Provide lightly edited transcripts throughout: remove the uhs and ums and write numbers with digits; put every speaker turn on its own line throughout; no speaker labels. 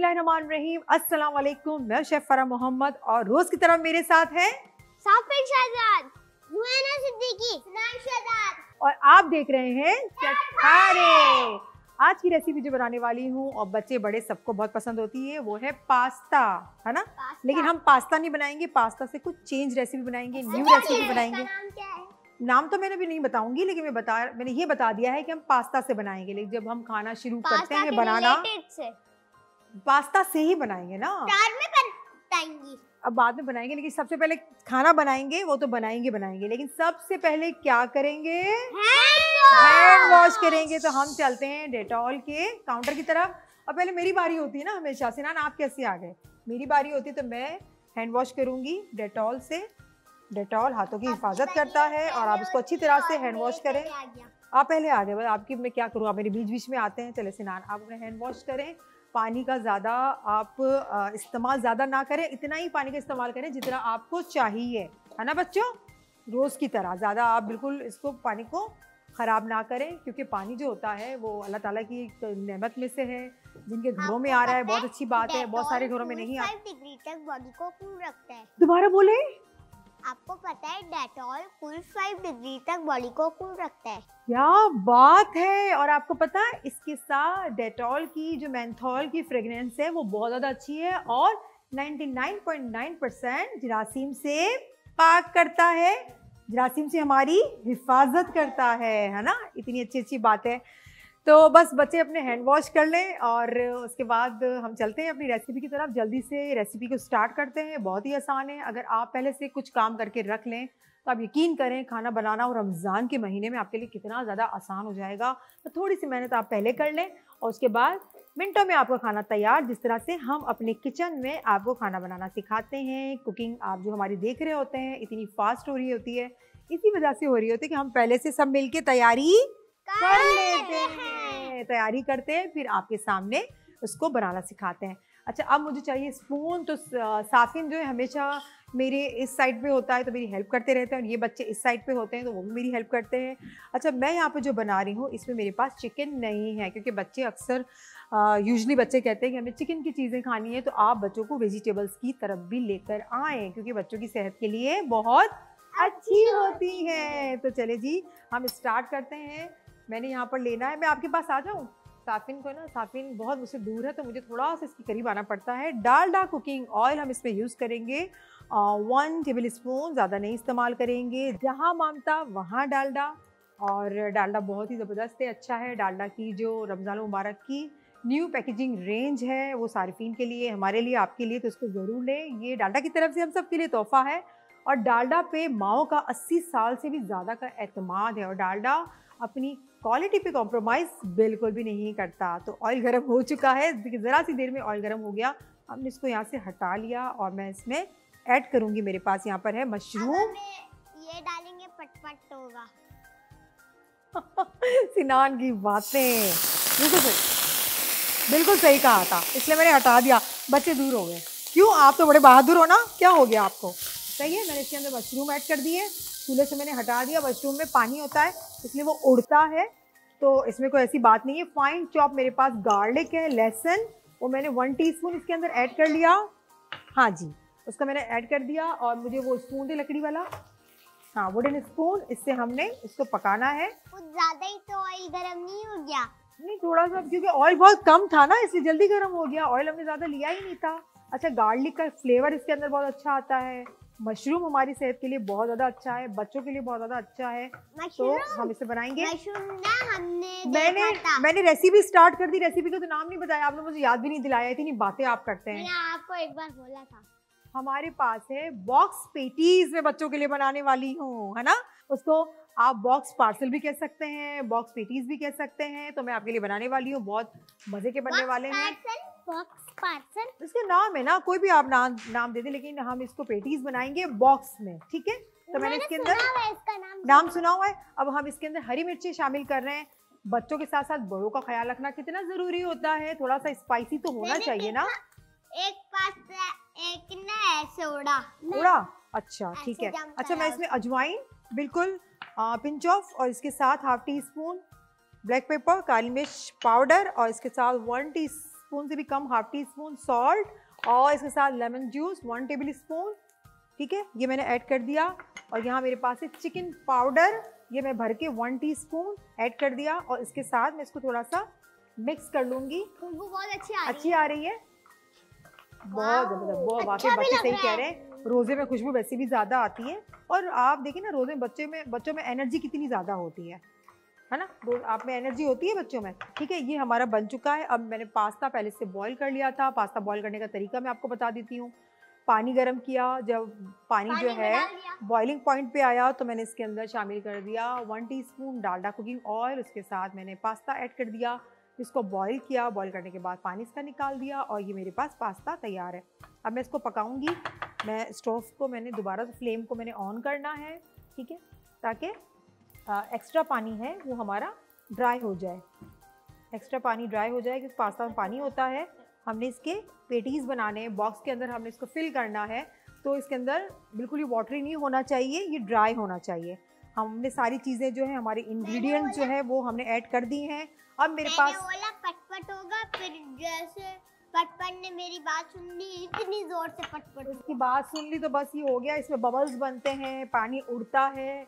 बिस्मिल्लाहिर्रहमानिर्रहीम। अस्सलाम वालेकुम। मैं शेफ फरा मोहम्मद और रोज की तरह मेरे साथ है
साफिर शहजाद, मुआना सिद्दीकी, सनान शहजाद
और आप देख रहे हैं चटखारे। आज की रेसिपी जो बनाने वाली हूँ और बच्चे बड़े सबको बहुत पसंद होती है वो है पास्ता, है ना। लेकिन हम पास्ता नहीं बनाएंगे, पास्ता से कुछ चेंज रेसिपी बनाएंगे, न्यू रेसिपी बनाएंगे।
नाम क्या है?
नाम तो मैंने भी नहीं बताऊंगी, लेकिन मैंने ये बता दिया है कि हम पास्ता से बनाएंगे। लेकिन जब हम खाना शुरू करते हैं बनाना, पास्ता से ही बनाएंगे ना,
बताएंगी।
अब बाद में बनाएंगे। लेकिन सबसे पहले खाना बनाएंगे, वो तो बनाएंगे। लेकिन सबसे पहले क्या करेंगे? हैंड वॉश करेंगे। तो हम चलते हैं डेटॉल के काउंटर की तरफ। और पहले मेरी बारी होती है ना हमेशा। सिनान आप कैसे आ गए? मेरी बारी होती है तो मैं हैंड वॉश करूंगी डेटॉल से। डेटॉल हाथों की हिफाजत करता है और आप इसको अच्छी तरह से हैंड वॉश करें। आप पहले आ गए, आपकी मैं क्या करूँ, आप मेरे बीच बीच में आते हैं। चले सिनान, आप अपने हैंड वॉश करें। पानी का ज़्यादा आप इस्तेमाल ज़्यादा ना करें, इतना ही पानी का इस्तेमाल करें जितना आपको चाहिए, है ना बच्चों। रोज़ की तरह ज़्यादा आप बिल्कुल इसको पानी को ख़राब ना करें, क्योंकि पानी जो होता है वो अल्लाह ताला की एक नेमत में से है। जिनके घरों में आ रहा है बहुत अच्छी बात है, बहुत सारे घरों में नहीं आता।
5 डिग्री तक बॉडी को कूल रखता है।
दोबारा बोले।
आपको पता है डेटॉल कूल 5 डिग्री तक बॉडी को कूल रखता है।
क्या बात है। और आपको पता है इसके साथ डेटॉल की जो मेंथॉल की फ्रेग्रेंस है वो बहुत ज़्यादा अच्छी है और 99.9% जरासीम से पाक करता है, जरासीम से हमारी हिफाजत करता है ना। इतनी अच्छी अच्छी बात है। तो बस बच्चे अपने हैंड वॉश कर लें और उसके बाद हम चलते हैं अपनी रेसिपी की तरफ। जल्दी से रेसिपी को स्टार्ट करते हैं। बहुत ही आसान है। अगर आप पहले से कुछ काम करके रख लें तो आप यकीन करें खाना बनाना और रमज़ान के महीने में आपके लिए कितना ज़्यादा आसान हो जाएगा। तो थोड़ी सी मेहनत आप पहले कर लें और उसके बाद मिनटों में आपका खाना तैयार। जिस तरह से हम अपने किचन में आपको खाना बनाना सिखाते हैं, कुकिंग आप जो हमारी देख रहे होते हैं इतनी फास्ट हो रही होती है, इसी वजह से हो रही होती है कि हम पहले से सब मिलके तैयारी कर लेते हैं, तैयारी करते हैं, फिर आपके सामने उसको बनाना सिखाते हैं। अच्छा, अब मुझे चाहिए स्पून। तो साफिन जो है हमेशा मेरे इस साइड पे होता है तो मेरी हेल्प करते रहते हैं, और ये बच्चे इस साइड पे होते हैं तो वो भी मेरी हेल्प करते हैं। अच्छा, मैं यहाँ पे जो बना रही हूँ इसमें मेरे पास चिकन नहीं है, क्योंकि बच्चे अक्सर यूजुअली बच्चे कहते हैं कि हमें चिकन की चीज़ें खानी है। तो आप बच्चों को वेजिटेबल्स की तरफ भी लेकर आएँ, क्योंकि बच्चों की सेहत के लिए बहुत अच्छी होती है। तो चले जी, हम स्टार्ट करते हैं। मैंने यहाँ पर लेना है, मैं आपके पास आ जाऊँ? साफिन को ना, साफिन बहुत मुझसे दूर है तो मुझे थोड़ा सा इसके करीब आना पड़ता है। डालडा कुकिंग ऑयल हम इसमें यूज़ करेंगे 1 टेबल स्पून, ज़्यादा नहीं इस्तेमाल करेंगे। जहाँ मामता वहाँ डालडा। और डालडा बहुत ही ज़बरदस्त है, अच्छा है। डालडा की जो रमज़ान मुबारक की न्यू पैकेजिंग रेंज है वो सारिफीन के लिए, हमारे लिए, आपके लिए, तो इसको ज़रूर लें। ये डालडा की तरफ से हम सब के लिए तोहफ़ा है। और डालडा पे माओ का 80 साल से भी ज़्यादा का एतमाद है और डालडा अपनी क्वालिटी पे कॉम्प्रोमाइज़ बिल्कुल भी नहीं करता। तो ऑयल गर्म हो चुका है, ज़रा सी देर में ऑयल गर्म हो गया। हमने इसको यहाँ से हटा लिया और मैं इसमें ऐड करूँगी, मेरे पास यहाँ पर है मशरूम।
ये डालेंगे पटपट होगा।
सिनान की बातें बिल्कुल सही कहा था, इसलिए मैंने हटा दिया। बच्चे दूर हो गए। क्यों, आप तो बड़े बहादुर हो ना, क्या हो गया आपको? सही है, मैंने इसके अंदर मशरूम ऐड कर दिए। चूल्हे से मैंने हटा दिया। मशरूम में पानी होता है इसलिए वो उड़ता है, तो इसमें कोई ऐसी बात नहीं है। फाइन चॉप मेरे पास गार्लिक है, लहसुन, वो मैंने 1 टीस्पून इसके अंदर ऐड कर लिया। हाँ जी, उसका मैंने ऐड कर दिया। और मुझे वो स्पून दे, लकड़ी वाला, हाँ वुडन स्पून, इससे हमने इसको पकाना है।
कुछ ज़्यादा ही तो ऑयल गरम नहीं हो गया?
नहीं, थोड़ा सा, क्योंकि ऑयल बहुत कम था ना इसलिए जल्दी गर्म हो गया। ऑयल हमने ज़्यादा लिया ही नहीं था। अच्छा, गार्लिक का फ्लेवर इसके अंदर बहुत अच्छा आता है। मशरूम हमारी सेहत के लिए बहुत ज़्यादा अच्छा है, बच्चों के लिए बहुत ज़्यादा अच्छा है। तो हम इसे बनाएंगे। मैंने रेसिपी स्टार्ट कर दी। रेसिपी का तो नाम नहीं बताया आपने, मुझे याद भी नहीं दिलाया। इतनी बातें आप करते हैं।
मैंने आपको एक बार बोला था।
हमारे पास है बॉक्स पेटीज, मैं बच्चों के लिए बनाने वाली हूँ, है ना। उसको आप बॉक्स पार्सल भी कह सकते हैं, बॉक्स पेटीज भी कह सकते हैं। तो मैं आपके लिए बनाने वाली हूँ, बहुत मजे के बनने वाले हैं।
बॉक्स पार्सल
इसका नाम है ना, कोई भी आप नाम दे दें, लेकिन हम इसको पेटीज बनाएंगे बॉक्स में, ठीक है। तो मैंने इसके अंदर नाम सुना हुआ है। अब हम इसके अंदर हरी मिर्ची शामिल कर रहे हैं। बच्चों के साथ साथ बड़ों का ख्याल रखना कितना जरूरी होता है, थोड़ा सा स्पाइसी तो होना चाहिए ना।
एक ना सोडा
थोड़ा, अच्छा ठीक है। अच्छा, मैं इसमें अजवाइन बिल्कुल पिंच ऑफ, और इसके साथ 1/2 टीस्पून ब्लैक पेपर, काली मिर्च पाउडर, और इसके साथ 1 टीस्पून स्पून से भी कम, हाफ टी स्पून सॉल्ट और इसके साथ लेमन जूस 1 टेबल स्पून। ठीक है, ये मैंने ऐड कर दिया। और यहाँ मेरे पास है चिकन पाउडर, ये मैं भर के 1 टीस्पून ऐड कर दिया और इसके साथ मैं इसको थोड़ा सा मिक्स कर लूँगी।
खुशबू बहुत
अच्छी आ रही है, बहुत ज़बरदस्त, बहुत वाकई बच्चे सही कह रहे हैं। रोज़े में खुशबू वैसे भी ज़्यादा आती है और आप देखिए ना रोज़े में बच्चों में एनर्जी कितनी ज़्यादा होती है ना, रोज आप में एनर्जी होती है बच्चों में। ठीक है, ये हमारा बन चुका है। अब मैंने पास्ता पहले से बॉईल कर लिया था। पास्ता बॉईल करने का तरीका मैं आपको बता देती हूँ। पानी गर्म किया, जब पानी जो है बॉइलिंग पॉइंट पे आया तो मैंने इसके अंदर शामिल कर दिया 1 टीस्पून डालडा कुकिंग ऑयल। उसके साथ मैंने पास्ता ऐड कर दिया, इसको बॉईल किया। बॉईल करने के बाद पानी इसका निकाल दिया और ये मेरे पास पास्ता तैयार है। अब मैं इसको पकाऊंगी। मैं स्टोव को मैंने दोबारा फ्लेम को मैंने ऑन करना है, ठीक है, ताकि एक्स्ट्रा पानी है वो हमारा ड्राई हो जाए। एक्स्ट्रा पानी ड्राई हो जाए, क्योंकि पास्ता में पानी होता है। हमने इसके पेटीज़ बनाने हैं, बॉक्स के अंदर हमने इसको फिल करना है। तो इसके अंदर बिल्कुल ये वाटरी नहीं होना चाहिए, ये ड्राई होना चाहिए। हमने सारी चीज़ें जो है हमारे इंग्रेडिएंट जो है वो हमने ऐड कर दी हैं। अब मेरे पास
बोला पटपट होगा, फिर जैसे पटपट ने मेरी बात सुन ली, इतनी जोर से पटपट
उसकी बात सुन ली तो बस ये हो गया। इसमें बबल्स बनते हैं, पानी उड़ता है।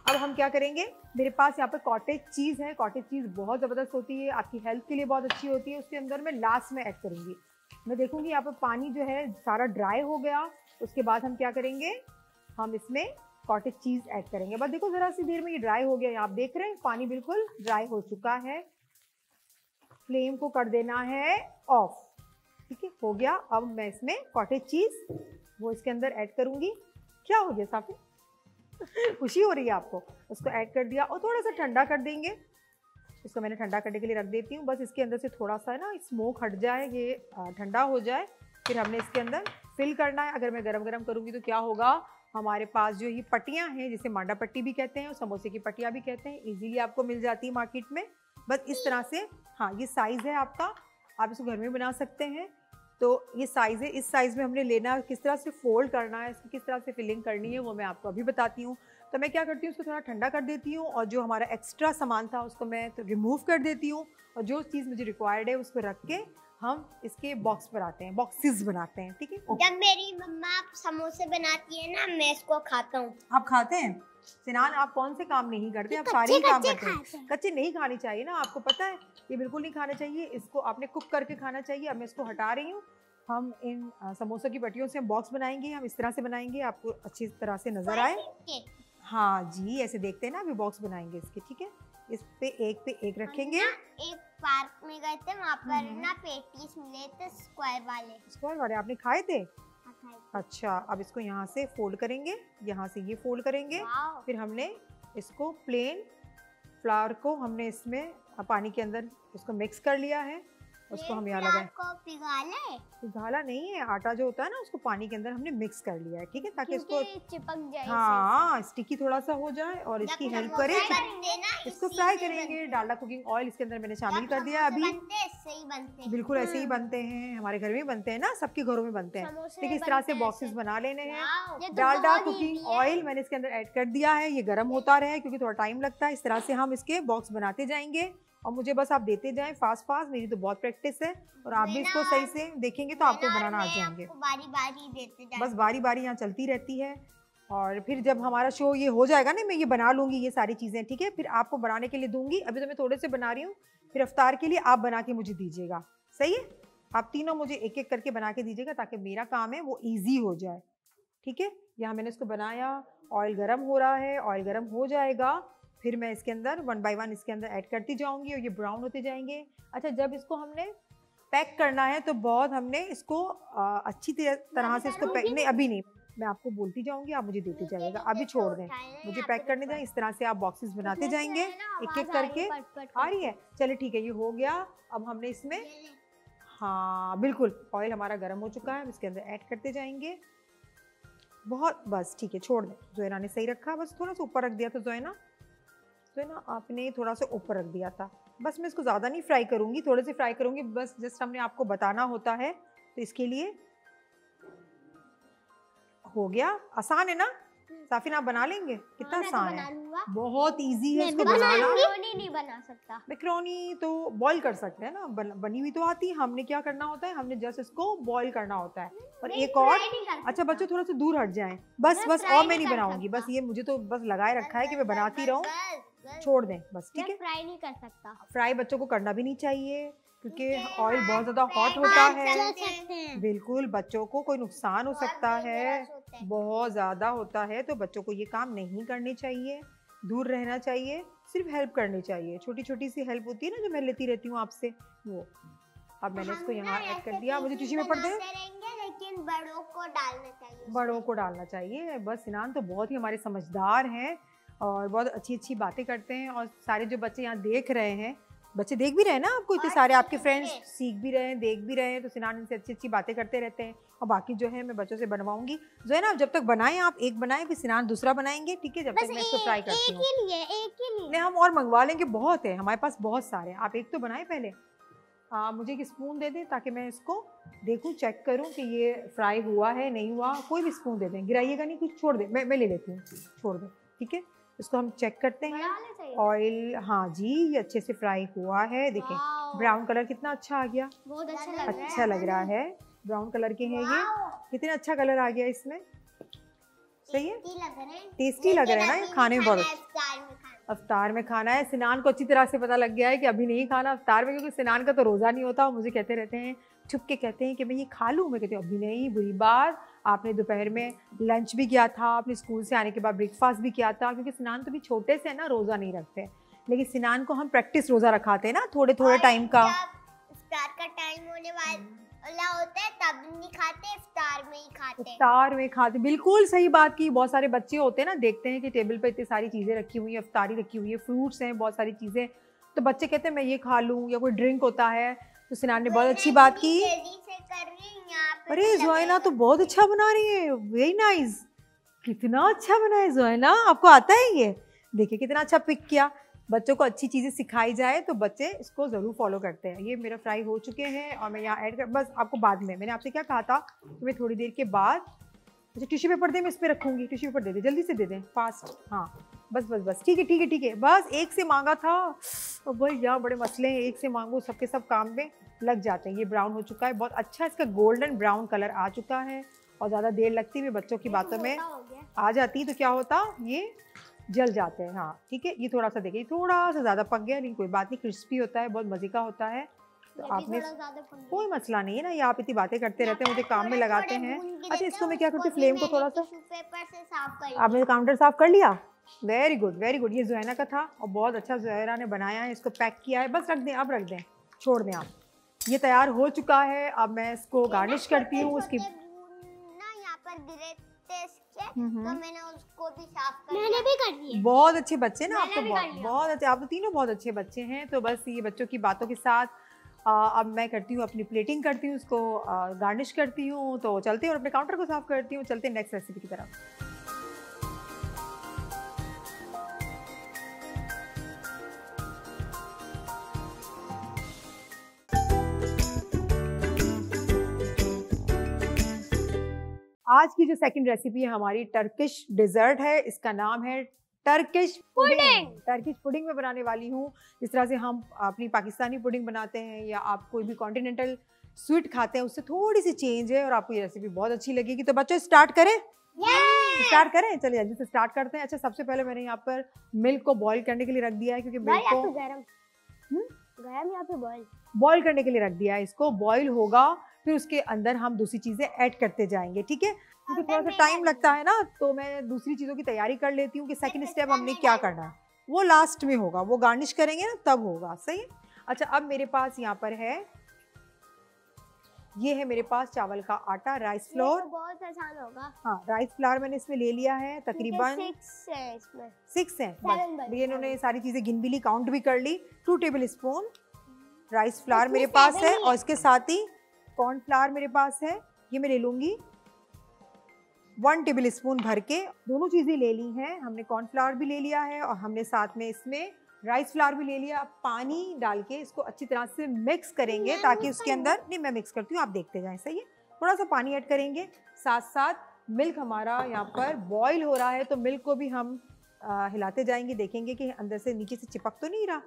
अब हम क्या करेंगे, मेरे पास यहाँ पे कॉटेज चीज़ है। कॉटेज चीज़ बहुत ज़बरदस्त होती है, आपकी हेल्थ के लिए बहुत अच्छी होती है। उसके अंदर मैं लास्ट में ऐड करूँगी। मैं देखूँगी यहाँ पे पानी जो है सारा ड्राई हो गया। उसके बाद हम क्या करेंगे, हम इसमें कॉटेज चीज़ ऐड करेंगे। बस देखो ज़रा सी देर में ये ड्राई हो गया। आप देख रहे हैं पानी बिल्कुल ड्राई हो चुका है। फ्लेम को कर देना है ऑफ। ठीक है, हो गया। अब मैं इसमें कॉटेज चीज़ वो इसके अंदर ऐड करूँगी। क्या हो गया साफी, खुशी हो रही है आपको? उसको ऐड कर दिया और थोड़ा सा ठंडा कर देंगे। इसको मैंने ठंडा करने के लिए रख देती हूँ। बस इसके अंदर से थोड़ा सा ना स्मोक हट जाए, ये ठंडा हो जाए, फिर हमने इसके अंदर फिल करना है। अगर मैं गरम गरम करूँगी तो क्या होगा, हमारे पास जो ये पट्टियाँ हैं, जिसे मांडा पट्टी भी कहते हैं और समोसे की पट्टियाँ भी कहते हैं, ईजीली आपको मिल जाती है मार्केट में। बस इस तरह से, हाँ ये साइज़ है आपका, आप इसको घर में बना सकते हैं। तो ये साइज़ है, इस साइज़ में हमने लेना है। किस तरह से फोल्ड करना है, इसकी किस तरह से फिलिंग करनी है वो मैं आपको अभी बताती हूँ। तो मैं क्या करती हूँ, उसको थोड़ा ठंडा कर देती हूँ और जो हमारा एक्स्ट्रा सामान था उसको मैं तो रिमूव कर देती हूँ और जो चीज़ मुझे रिक्वायर्ड है उसको रख के हम इसके बॉक्स बनाते हैं, बॉक्सेस बनाते हैं। ठीक है,
जब मेरी मम्मा समोसे बनाती है ना, मैं इसको खाता हूँ।
आप खाते हैं? सिनान, आप कौन से काम नहीं करते, आप सारे ही काम करते हैं। कच्चे नहीं खाने चाहिए ना, आपको पता है ये बिल्कुल नहीं खाने चाहिए। इसको आपने कुक करके खाना चाहिए। अब मैं इसको हटा रही हूँ। हम इन समोसे की पट्टियों से हम बॉक्स बनाएंगे। हम इस तरह से बनाएंगे, आपको अच्छी तरह से नजर आए। हाँ जी, ऐसे देखते हैं ना, अभी बॉक्स बनाएंगे इसके। ठीक है, इस पे एक रखेंगे।
एक पार्क में गए थे, वहाँ पर ना पेटीज मिले थे स्क्वायर वाले
आपने खाए थे? अच्छा, अब इसको यहाँ से फोल्ड करेंगे, यहाँ से ये फोल्ड करेंगे। फिर हमने इसको प्लेन फ्लावर को हमने इसमें पानी के अंदर इसको मिक्स कर लिया है। उसको हम यहाँ लगाए। पिघाला नहीं है, आटा जो होता है ना उसको पानी के अंदर हमने मिक्स कर लिया है। ठीक है, ताकि इसको
चिपक जाए,
हाँ स्टिकी थोड़ा सा हो जाए और इसकी हेल्प करे। इसको फ्राई करेंगे। डालडा कुकिंग ऑयल इसके अंदर मैंने शामिल कर दिया। अभी बिल्कुल ऐसे ही बनते हैं, हमारे घर में बनते हैं ना, सबके घरों में बनते हैं। देखिए इस तरह से बॉक्सेस बना लेने हैं। डालडा कुकिंग ऑयल मैंने इसके अंदर ऐड कर दिया है। ये गर्म होता रहे क्योंकि थोड़ा टाइम लगता है। इस तरह से हम इसके बॉक्स बनाते जाएंगे और मुझे बस आप देते जाएं फास्ट। मेरी तो बहुत प्रैक्टिस है और आप भी इसको सही से देखेंगे तो आपको बनाना आ जाएंगे।
बारी-बारी देते जाएं।
बस बारी यहाँ चलती रहती है। और फिर जब हमारा शो ये हो जाएगा ना, मैं ये बना लूँगी ये सारी चीज़ें। ठीक है, फिर आपको बनाने के लिए दूंगी। अभी तो मैं थोड़े से बना रही हूँ, फिर अफ्तार के लिए आप बना के मुझे दीजिएगा। सही है, आप तीनों मुझे एक एक करके बना के दीजिएगा ताकि मेरा काम है वो ईजी हो जाए। ठीक है, यहाँ मैंने इसको बनाया। ऑयल गर्म हो रहा है, ऑयल गर्म हो जाएगा फिर मैं इसके अंदर 1 बाय 1 इसके अंदर ऐड करती जाऊंगी और ये ब्राउन होते जाएंगे। अच्छा, जब इसको हमने पैक करना है तो बहुत हमने इसको अच्छी तरह से इसको पैक, नहीं अभी नहीं, मैं आपको बोलती जाऊंगी, आप मुझे देते जाइएगा। अभी छोड़ दें, मुझे पैक करने दें। इस तरह से आप बॉक्सेस बनाते जाएंगे एक एक करके। आ रही है? चलिए ठीक है, ये हो गया। अब हमने इसमें, हाँ बिल्कुल ऑयल हमारा गर्म हो चुका है, हम इसके अंदर ऐड करते जाएंगे। बहुत बस ठीक है, छोड़ दें। जोएना ने सही रखा, बस थोड़ा सा ऊपर रख दिया था। जोएना आपने थोड़ा सा ऊपर रख दिया था। बस मैं इसको ज़्यादा नहीं फ्राई करूँगी, थोड़े से फ्राई करूँगी, बस जस्ट हमने आपको बताना होता है तो इसके लिए। हो गया, आसान है ना? साफिन आप बना लेंगे? कितना
मैं तो
आसान
बना
है,
लूंगा।
बहुत इजी है
मैं
इसको
भी बना
बनाना।
लूंगी। मैक्रोनी नहीं बना सकता।
मैक्रोनी तो बॉईल कर सकते हैं ना, बनी हुई तो आती है। हमने क्या करना होता है, हमने जस्ट इसको बॉईल करना होता है। और एक और, अच्छा बच्चों थोड़ा सा दूर हट जाएं, बस बस और मैं नहीं बनाऊंगी, बस ये मुझे तो बस लगाए रखा है कि मैं बनाती रहूं, छोड़ दें बस, ठीक है।
फ्राई नहीं कर सकता।
फ्राई बच्चों को करना भी नहीं चाहिए क्योंकि ऑयल बहुत ज्यादा हॉट होता है। बिल्कुल, बच्चों को कोई नुकसान हो सकता है, बहुत ज्यादा होता है, तो बच्चों को ये काम नहीं करने चाहिए, दूर रहना चाहिए, सिर्फ हेल्प करनी चाहिए। छोटी छोटी सी हेल्प होती है ना जो मैं लेती रहती हूँ आपसे, वो। अब मैंने इसको यहाँ ऐड कर दिया, मुझे टिश्यू पेपर दे।
लेकिन बड़ों को डालना चाहिए।
बड़ों को डालना चाहिए, बस। सिनान तो बहुत ही हमारे समझदार हैं और बहुत अच्छी अच्छी बातें करते हैं। और सारे जो बच्चे यहाँ देख रहे हैं, बच्चे देख भी रहे हैं ना आपको, इतने सारे आपके फ्रेंड्स सीख भी रहे हैं, देख भी रहे हैं, तो सिनान इनसे अच्छी अच्छी बातें करते रहते हैं। और बाकी जो है मैं बच्चों से बनवाऊंगी। जो है ना, जब तक बनाएं आप, एक बनाएं फिर सिनान दूसरा बनाएंगे, ठीक है, जब तक मैं इसको फ्राई करती हूँ।
एक ही लिए।
नहीं, हम और मंगवा लेंगे, बहुत है हमारे पास, बहुत सारे। आप एक तो बनाएं पहले। मुझे एक स्पून दे दें ताकि मैं इसको देखूं, चेक करूं कि ये फ्राई हुआ है नहीं हुआ। कोई भी स्पून दे दें, गिराइएगा नहीं, कुछ छोड़ दें, मैं ले लेती हूँ, छोड़ दें, ठीक है। इसको हम चेक करते हैं। ऑयल, हाँ जी, ये अच्छे से फ्राई हुआ है। देखें ब्राउन कलर कितना अच्छा आ गया,
बहुत
अच्छा लग रहा है। ब्राउन कलर के हैं ये, कितना अच्छा कलर आ गया इसमें, सही है, टेस्टी लग रहा है ना ये खाने में बहुत। अफ्तार में खाना है। सिनान को अच्छी तरह से पता लग गया है कि अभी नहीं खाना अफ्तार में, क्योंकि सिनान का तो रोज़ा नहीं होता। मुझे कहते रहते हैं, छुप के कहते हैं कि मैं ये खा लूँ। मैं कहती हूँ अभी नहीं, बुरी बात। आपने दोपहर में लंच भी किया था, आपने स्कूल से आने के बाद ब्रेकफास्ट भी किया था, क्योंकि सिनान तो भी छोटे से है ना, रोज़ा नहीं रखते। लेकिन सिनान को हम प्रैक्टिस रोज़ा रखाते हैं ना, थोड़े थोड़े टाइम का।
इफ्तार का टाइम होने वाला होता है तब नहीं खाते, इफ्तार में ही खाते।
इफ्तार में खाते, बिल्कुल सही बात की। बहुत सारे बच्चे होते हैं ना, देखते हैं कि टेबल पे इतनी सारी चीज़ें रखी हुई है, इफ्तारी रखी हुई है, फ्रूट्स हैं, बहुत सारी चीज़ें, तो बच्चे कहते हैं मैं ये खा लूँ, या कोई ड्रिंक होता है। तो सिनान ने बहुत अच्छी बात की। अरे ज़ोइना तो बहुत अच्छा बना रही है, वेरी नाइस, कितना अच्छा बना है ज़ोइना, आपको आता है ये? देखिए कितना अच्छा पिक किया। बच्चों को अच्छी चीज़ें सिखाई जाए तो बच्चे इसको ज़रूर फॉलो करते हैं। ये मेरा फ्राई हो चुके हैं और मैं यहाँ ऐड कर, बस आपको बाद में, मैंने आपसे क्या कहा था कि मैं थोड़ी देर के बाद, अच्छा टिश्यू पेपर दे, मैं इस पर रखूँगी, टिश्यू पेपर दे दे, जल्दी से दे दें, फास्ट। हाँ बस बस बस, ठीक है ठीक है ठीक है, बस एक से मांगा था। और भाई यहाँ बड़े मसले हैं, एक से मांगो सबके सब काम में लग जाते हैं। ये ब्राउन हो चुका है, बहुत अच्छा इसका गोल्डन ब्राउन कलर आ चुका है। और ज़्यादा देर लगती है बच्चों की बातों में आ जाती, तो क्या होता, ये जल जाते हैं। हाँ ठीक है, ये थोड़ा सा देखिए, थोड़ा सा ज़्यादा पक गया, लेकिन कोई बात नहीं, क्रिस्पी होता है, बहुत मज़े का होता है। तो आपने, कोई मसला नहीं है ना, ये आप इतनी बातें करते रहते हैं, मुझे काम में लगाते हैं। अच्छा इसको मैं क्या करती हूँ, फ्लेम को थोड़ा सा,
पेपर से साफ कर,
आपने काउंटर साफ कर लिया, वेरी गुड वेरी गुड। ये ज़ोहैना का था और बहुत अच्छा ज़ोहैना ने बनाया है, इसको पैक किया है, बस रख दें, अब रख दें, छोड़ दें आप। ये तैयार हो चुका है, अब मैं इसको गार्निश करती हूँ। उसकी
ना यहाँ पर गिरे थे इसके, तो मैंने उसको भी साफ कर, मैंने भी कर दिया।
बहुत अच्छे बच्चे ना आप तो, बहुत अच्छे, आप तो तीनों बहुत अच्छे बच्चे हैं। तो बस ये बच्चों की बातों के साथ अब मैं करती हूँ अपनी प्लेटिंग करती हूँ, उसको गार्निश करती हूँ। तो चलते हैं और अपने काउंटर को साफ करती हूँ, चलते हैं नेक्स्ट रेसिपी की तरफ। आज की जो सेकंड रेसिपी है हमारी, टर्किश डिजर्ट है, इसका नाम है टर्किश पुडिंग। टर्किश पुडिंग में बनाने वाली हूँ। जिस तरह से हम अपनी पाकिस्तानी पुडिंग बनाते हैं या आप कोई भी कॉन्टिनेंटल स्वीट खाते हैं, उससे थोड़ी सी चेंज है और आपको ये रेसिपी बहुत अच्छी लगेगी। तो बच्चों स्टार्ट करें, स्टार्ट करें, चलिए जल्दी से स्टार्ट करते हैं। अच्छा सबसे पहले मैंने यहाँ पर मिल्क को बॉईल करने के लिए रख दिया है, क्योंकि मिल्क को
गरम यहाँ पे
बॉईल करने के लिए रख दिया है। इसको बॉईल होगा, फिर उसके अंदर हम दूसरी चीज़ें ऐड करते जाएंगे, ठीक है, क्योंकि थोड़ा सा टाइम लगता है ना, तो मैं दूसरी चीज़ों की तैयारी कर लेती हूँ कि सेकंड स्टेप हमने क्या करना है, वो लास्ट में होगा, वो गार्निश करेंगे ना तब होगा, सही है। अच्छा अब मेरे पास यहाँ पर है, ये है मेरे पास चावल का आटा, राइस फ्लोर,
बहुत आसान होगा।
हाँ राइस फ्लोर मैंने इसमें ले लिया है, तकरीबन 6 है बस। ये इन्होंने सारी चीज़ें गिन भी ली, काउंट भी कर ली। 2 टेबल स्पून राइस फ्लावर मेरे पास है, और इसके साथ ही कॉर्नफ्लावर मेरे पास है, ये मैं ले लूँगी 1 टेबल स्पून भर के। दोनों चीज़ें ले ली हैं हमने, कॉर्नफ्लावर भी ले लिया है और हमने साथ में इसमें राइस फ्लावर भी ले लिया। अब पानी डाल के इसको अच्छी तरह से मिक्स करेंगे ताकि उसके अंदर, नहीं मैं मिक्स करती हूँ, आप देखते जाएं, सही है। थोड़ा सा पानी ऐड करेंगे, साथ साथ मिल्क हमारा यहाँ पर बॉईल हो रहा है, तो मिल्क को भी हम हिलाते जाएंगे, देखेंगे कि अंदर से नीचे से चिपक तो नहीं रहा,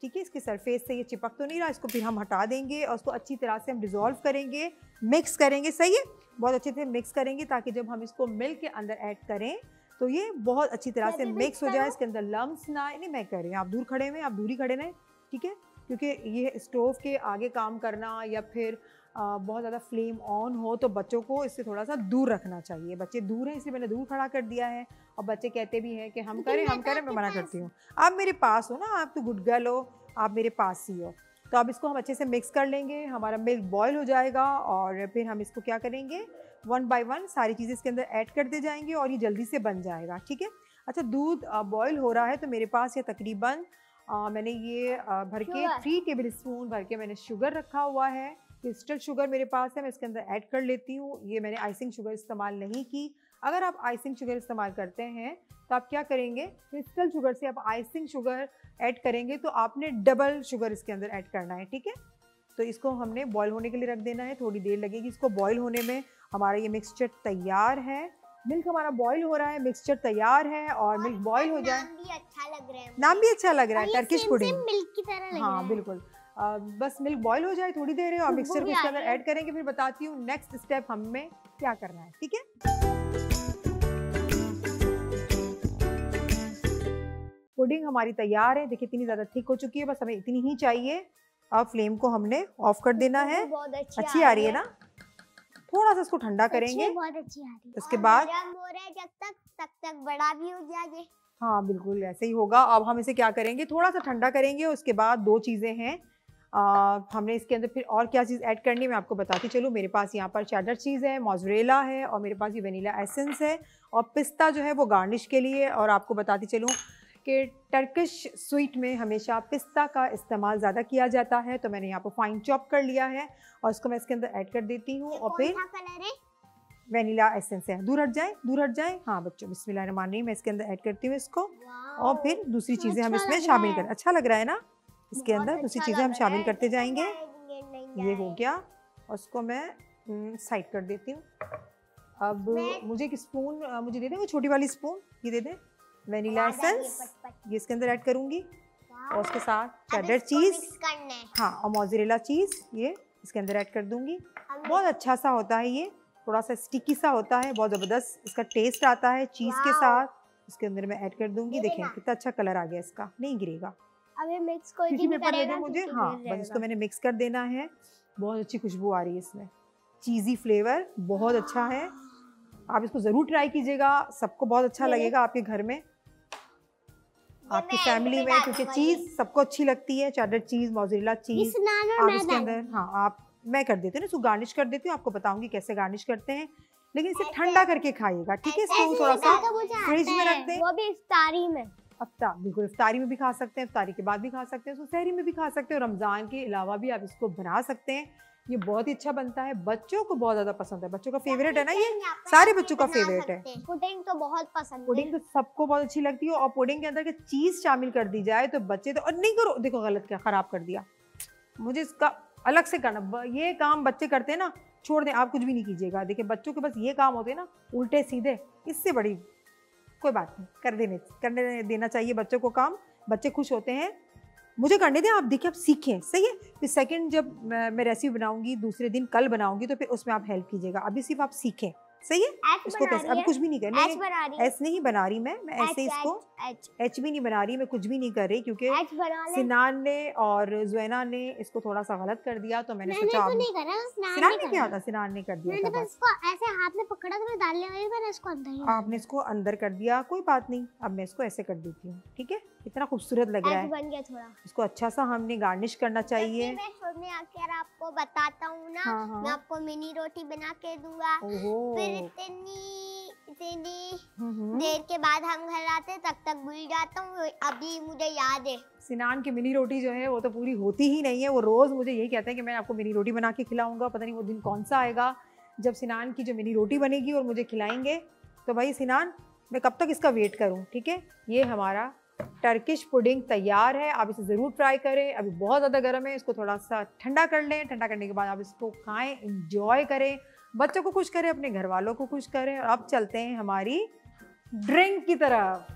ठीक है, इसके सरफेस से ये चिपक तो नहीं रहा। इसको फिर हम हटा देंगे और उसको अच्छी तरह से हम डिज़ोल्व करेंगे, मिक्स करेंगे, सही है, बहुत अच्छे से मिक्स करेंगे ताकि जब हम इसको मिल्क के अंदर ऐड करें तो ये बहुत अच्छी तरह से मिक्स हो जाए, इसके अंदर लम्स ना आए। नहीं, मैं कर रही हूँ, आप दूर खड़े हुए, आप दूर ही खड़े रहें, ठीक है, क्योंकि ये स्टोव के आगे काम करना या फिर बहुत ज़्यादा फ्लेम ऑन हो तो बच्चों को इससे थोड़ा सा दूर रखना चाहिए। बच्चे दूर हैं इसलिए मैंने दूर खड़ा कर दिया है, और बच्चे कहते भी हैं कि हम करें, मैं मना करती हूँ। आप मेरे पास हो ना, आप तो गुड गर्ल हो, आप मेरे पास ही हो। तो अब इसको हम अच्छे से मिक्स कर लेंगे, हमारा मिल्क बॉयल हो जाएगा और फिर हम इसको क्या करेंगे, 1 बाय 1 सारी चीज़ें इसके अंदर ऐड करते जाएंगे और ये जल्दी से बन जाएगा, ठीक है। अच्छा, दूध बॉयल हो रहा है तो मेरे पास ये तकरीबन मैंने ये भर के 3 टेबल स्पून भर के मैंने शुगर रखा हुआ है, क्रिस्टल शुगर मेरे पास है, मैं इसके अंदर ऐड कर लेती हूँ। ये मैंने आइसिंग शुगर इस्तेमाल नहीं की। अगर आप आइसिंग शुगर इस्तेमाल करते हैं तो आप क्या करेंगे, क्रिस्टल शुगर से आप आइसिंग शुगर ऐड करेंगे तो आपने डबल शुगर इसके अंदर ऐड करना है, ठीक है। तो इसको हमने बॉईल होने के लिए रख देना है, थोड़ी देर लगेगी इसको बॉईल होने में। हमारा ये मिक्सचर तैयार है, मिल्क हमारा बॉईल हो रहा है, मिक्सचर तैयार है और मिल्क बॉईल हो जाए।
नाम भी अच्छा लग रहा है,
नाम भी अच्छा लग रहा है, टर्किश पुडिंग,
मिल्क की तरह लग रहा है।
हाँ बिल्कुल। बस मिल्क बॉईल हो जाए थोड़ी देर है और मिक्सचर को इसके अंदर ऐड करेंगे, फिर बताती हूँ नेक्स्ट स्टेप हमें क्या करना है, ठीक है। पुडिंग हमारी तैयार है, देखिए इतनी ज़्यादा थिक हो चुकी है, बस हमें इतनी ही चाहिए। अब फ्लेम को हमने ऑफ कर देना है। अच्छी आ रही है ना, थोड़ा सा इसको ठंडा करेंगे,
बहुत अच्छी आ रही है।
उसके बाद
हो रहा है जब तक बड़ा भी हो जाए।
हाँ बिल्कुल ऐसे ही होगा। अब हम इसे क्या करेंगे, थोड़ा सा ठंडा करेंगे। उसके बाद 2 चीज़ें हैं, हमने इसके अंदर फिर और क्या चीज़ ऐड करनी है मैं आपको बताती चलूँ। मेरे पास यहाँ पर चेडर चीज़ है, मोज़रेला है और मेरे पास ये वनीला एसेंस है और पिस्ता जो है वो गार्निश के लिए। और आपको बताती चलूँ कि टर्किश स्वीट में हमेशा पिस्ता का इस्तेमाल ज़्यादा किया जाता है, तो मैंने यहाँ पर फाइन चॉप कर लिया है और इसको मैं इसके अंदर ऐड कर देती हूँ। और फिर वनीला एसेंस है, दूर हट जाए, दूर हट जाए। हाँ बच्चों, बिस्मिल्लाहिर्रहमानिर्रहीम, मैं इसके अंदर ऐड करती हूँ इसको और फिर दूसरी चीज़ें हम इसमें शामिल करें। अच्छा लग रहा है ना, इसके अंदर दूसरी चीज़ें हम शामिल करते जाएंगे। ये हो गया और उसको मैं साइड कर देती हूँ। अब मुझे एक स्पून मुझे दे दें, वो छोटी वाली स्पून, ये दे दें, वनीला एसेंस ये इसके अंदर ऐड करूँगी और उसके साथ चेडर चीज़, हाँ, और मोज़रेला चीज़ ये इसके अंदर ऐड कर दूँगी। बहुत अच्छा सा होता है ये, थोड़ा सा स्टिकी सा होता है, बहुत ज़बरदस्त इसका टेस्ट आता है चीज़ के साथ। इसके अंदर मैं ऐड कर दूँगी, देखें कितना अच्छा कलर आ गया इसका, नहीं गिरेगा।
अब ये मिक्स कोई
टिश्यू
भी
पेपर दे
करेगा
दें मुझे,
तो
हाँ
गिर
बस इसको मैंने मिक्स कर देना है। बहुत अच्छी खुशबू आ रही है इसमें, चीज़ी फ्लेवर बहुत अच्छा है। आप इसको ज़रूर ट्राई कीजिएगा, सबको बहुत अच्छा लगेगा आपके घर में, आपकी फैमिली में, क्योंकि चीज़ सबको अच्छी लगती है। चेडर चीज़, मोज़रेला चीज़ आप इसके अंदर, हाँ आप, मैं कर देती हूँ ना, इसको गार्निश कर देती हूँ, आपको बताऊंगी कैसे गार्निश करते हैं, लेकिन इसे ठंडा करके खाइएगा, ठीक है। इसको थोड़ा सा फ्रिज में रख दें,
वो भी इफ्तारी में,
बिल्कुल इफ्तारी में भी खा सकते हैं, इफ्तारी के बाद भी खा सकते हैं, इसको सहरी में भी खा सकते हैं, और रमज़ान के अलावा भी आप इसको बना सकते हैं। ये बहुत ही अच्छा बनता है, बच्चों को बहुत ज़्यादा पसंद है, बच्चों का फेवरेट है ना, ये सारे बच्चों का फेवरेट है।
पुडिंग तो बहुत पसंद है,
पुडिंग तो सबको बहुत अच्छी लगती है, और पुडिंग के अंदर के चीज़ शामिल कर दी जाए तो बच्चे तो, और नहीं करो, देखो गलत क्या ख़राब कर दिया, मुझे इसका अलग से करना, ये काम बच्चे करते हैं ना, छोड़ दें, आप कुछ भी नहीं कीजिएगा। देखिए बच्चों के बस ये काम होते हैं ना, उल्टे सीधे, इससे बड़ी कोई बात नहीं, करने देना चाहिए बच्चों को काम, बच्चे खुश होते हैं। मुझे करने दें, आप देखिए, आप सीखें, सही है। फिर सेकंड जब मैं रेसिपी बनाऊंगी, दूसरे दिन कल बनाऊंगी, तो फिर उसमें आप हेल्प कीजिएगा, अभी सिर्फ आप सीखें, सही है। इसको कैसे, अभी कुछ भी नहीं कर रही, एच नहीं बना रही मैं ऐसे इसको एच भी नहीं बना रही, मैं कुछ भी नहीं कर रही, क्योंकि सिनान ने और ज़ुएना ने इसको थोड़ा सा गलत कर दिया, तो मैंने सोचा सिनान ने क्या था, सिनान ने कर दिया था,
इसको ऐसे हाथ में पकड़ा था, मैं डालने वाली, मैंने इसको अंदर ही,
आपने इसको अंदर कर दिया, कोई बात नहीं। अब मैं इसको ऐसे कर देती हूँ, ठीक है, कितना खूबसूरत लग रहा है,
बन गया थोड़ा। इसको
अच्छा सा हमने गार्निश करना चाहिए।
मैं शुरू में आकर आपको बताता हूँ ना,
हाँ।
मैं आपको मिनी रोटी बना के दूंगा, फिर इतनी देर के बाद हम घर आते, तक भूल जाता हूँ, अभी मुझे याद है।
सिनान की मिनी रोटी जो है वो तो पूरी होती ही नहीं है, वो रोज़ मुझे यही कहते हैं कि मैं आपको मिनी रोटी बना के खिलाऊंगा, पता नहीं वो दिन कौन सा आएगा जब सिनान की जो मिनी रोटी बनेगी और मुझे खिलाएंगे। तो भाई सिनान, मैं कब तक इसका वेट करूं, ठीक है। ये हमारा टर्किश पुडिंग तैयार है, आप इसे ज़रूर ट्राई करें। अभी बहुत ज़्यादा गर्म है, इसको थोड़ा सा ठंडा कर लें, ठंडा करने के बाद आप इसको खाएं, इंजॉय करें। बच्चों को खुश करें, अपने घर वालों को खुश करें। और अब चलते हैं हमारी ड्रिंक की तरफ।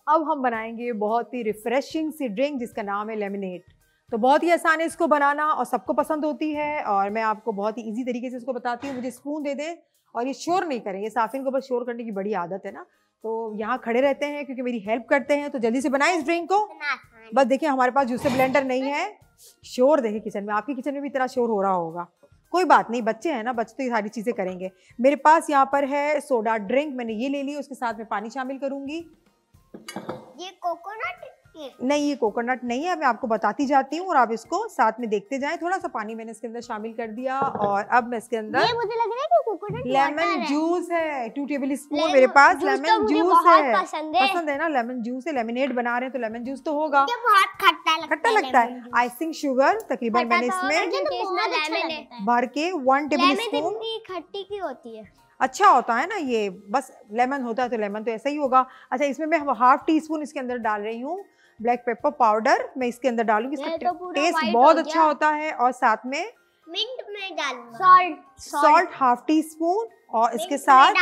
अब हम बनाएंगे बहुत ही रिफ्रेशिंग सी ड्रिंक जिसका नाम है लेमनेड। तो बहुत ही आसान है इसको बनाना और सबको पसंद होती है, और मैं आपको बहुत ही इजी तरीके से इसको बताती हूँ। मुझे स्पून दे दें और ये शोर नहीं करेंगे, साफिन को बस शोर करने की बड़ी आदत है ना, तो यहाँ खड़े रहते हैं क्योंकि मेरी हेल्प करते हैं। तो जल्दी से बनाएं इस ड्रिंक को। बस देखिए हमारे पास जूसर ब्लेंडर नहीं है। शोर देखिए किचन में, आपके किचन में भी इतना शोर हो रहा होगा। कोई बात नहीं, बच्चे हैं ना, बच्चे तो ये सारी चीज़ें करेंगे। मेरे पास यहाँ पर है सोडा ड्रिंक, मैंने ये ले ली, उसके साथ में पानी शामिल करूँगी।
ये कोकोनट
नहीं, ये कोकोनट नहीं है, मैं आपको बताती जाती हूँ और आप इसको साथ में देखते जाएं। थोड़ा सा पानी मैंने इसके अंदर शामिल कर दिया और अब मैं इसके अंदर,
ये मुझे लग रहा है कि कोकोनट
लेमन जूस है, 2 टेबल स्पून मेरे पास लेमन जूस है। पसंद है ना लेमन जूस है, लेमनेड बना रहे हैं तो लेमन जूस तो होगा।
ये बहुत खट्टा
लगता है। आइसिंग शुगर तकरीबन मैंने इसमें भर के 1 टेबल स्पून।
खट्टी की होती है,
अच्छा होता है ना ये, बस लेमन होता है तो लेमन तो ऐसा ही होगा। अच्छा, इसमें मैं 1/2 टीस्पून इसके अंदर डाल रही हूँ ब्लैक पेपर पाउडर। मैं इसके अंदर डालूंगी, इसका टेस्ट बहुत अच्छा होता है। और साथ में
मिंट में डालूंगा,
सॉल्ट 1/2 टीस्पून, और इसके साथ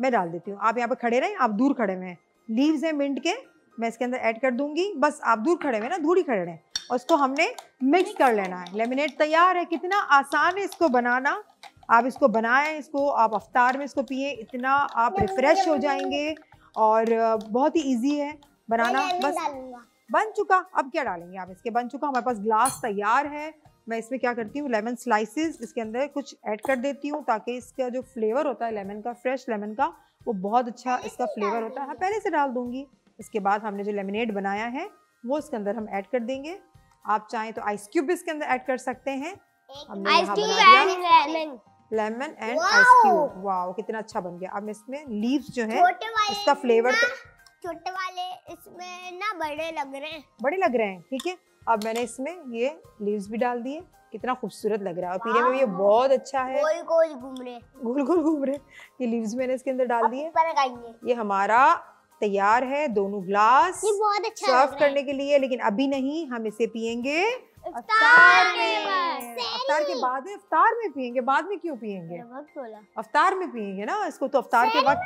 मैं डाल देती हूँ। आप यहाँ पे खड़े रहें, आप दूर खड़े हुए हैं, लीव्स हैं मिंट के, मैं इसके अंदर ऐड कर दूंगी। बस आप दूर खड़े हुए ना, दूर ही खड़े रहें, और इसको हमने मिक्स कर लेना है। लेमनेड तैयार है। कितना आसान है इसको बनाना। आप इसको बनाएं, इसको आप अफ्तार में इसको पिए, इतना आप रिफ्रेश हो जाएंगे। और बहुत ही इजी है बनाना। बस बन चुका, अब क्या डालेंगे आप इसके, बन चुका, हमारे पास ग्लास तैयार है। मैं इसमें क्या करती हूँ, लेमन स्लाइसेस इसके अंदर कुछ ऐड कर देती हूँ ताकि इसका जो फ्लेवर होता है लेमन का, फ्रेश लेमन का, वो बहुत अच्छा इसका फ्लेवर होता है। हाँ, पहले से डाल दूंगी। इसके बाद हमने जो लेमनेड बनाया है वो इसके अंदर हम ऐड कर देंगे। आप चाहें तो आइस क्यूब इसके अंदर ऐड कर सकते हैं। Lemon and ice cube, wow कितना अच्छा बन गया। अब इसमें लीव्स जो है इसका फ्लेवर तो
छोटे वाले इसमें ना बड़े लग रहे हैं,
ठीक है। अब मैंने इसमें ये लीव्स भी डाल दिए, कितना खूबसूरत लग रहा है, और पीने में भी ये बहुत अच्छा है।
गोल गोल घूम रहे
ये लीव्स मैंने इसके अंदर डाल दिए। ये हमारा तैयार है, दोनों ग्लास सर्व करने के लिए। लेकिन अभी नहीं, हम इसे पियेंगे अफ्तार के बाद। अफ्तार में पियेंगे, बाद में क्यों पियेंगे, अफ्तार में पियेंगे ना इसको। तो अफ्तार के बाद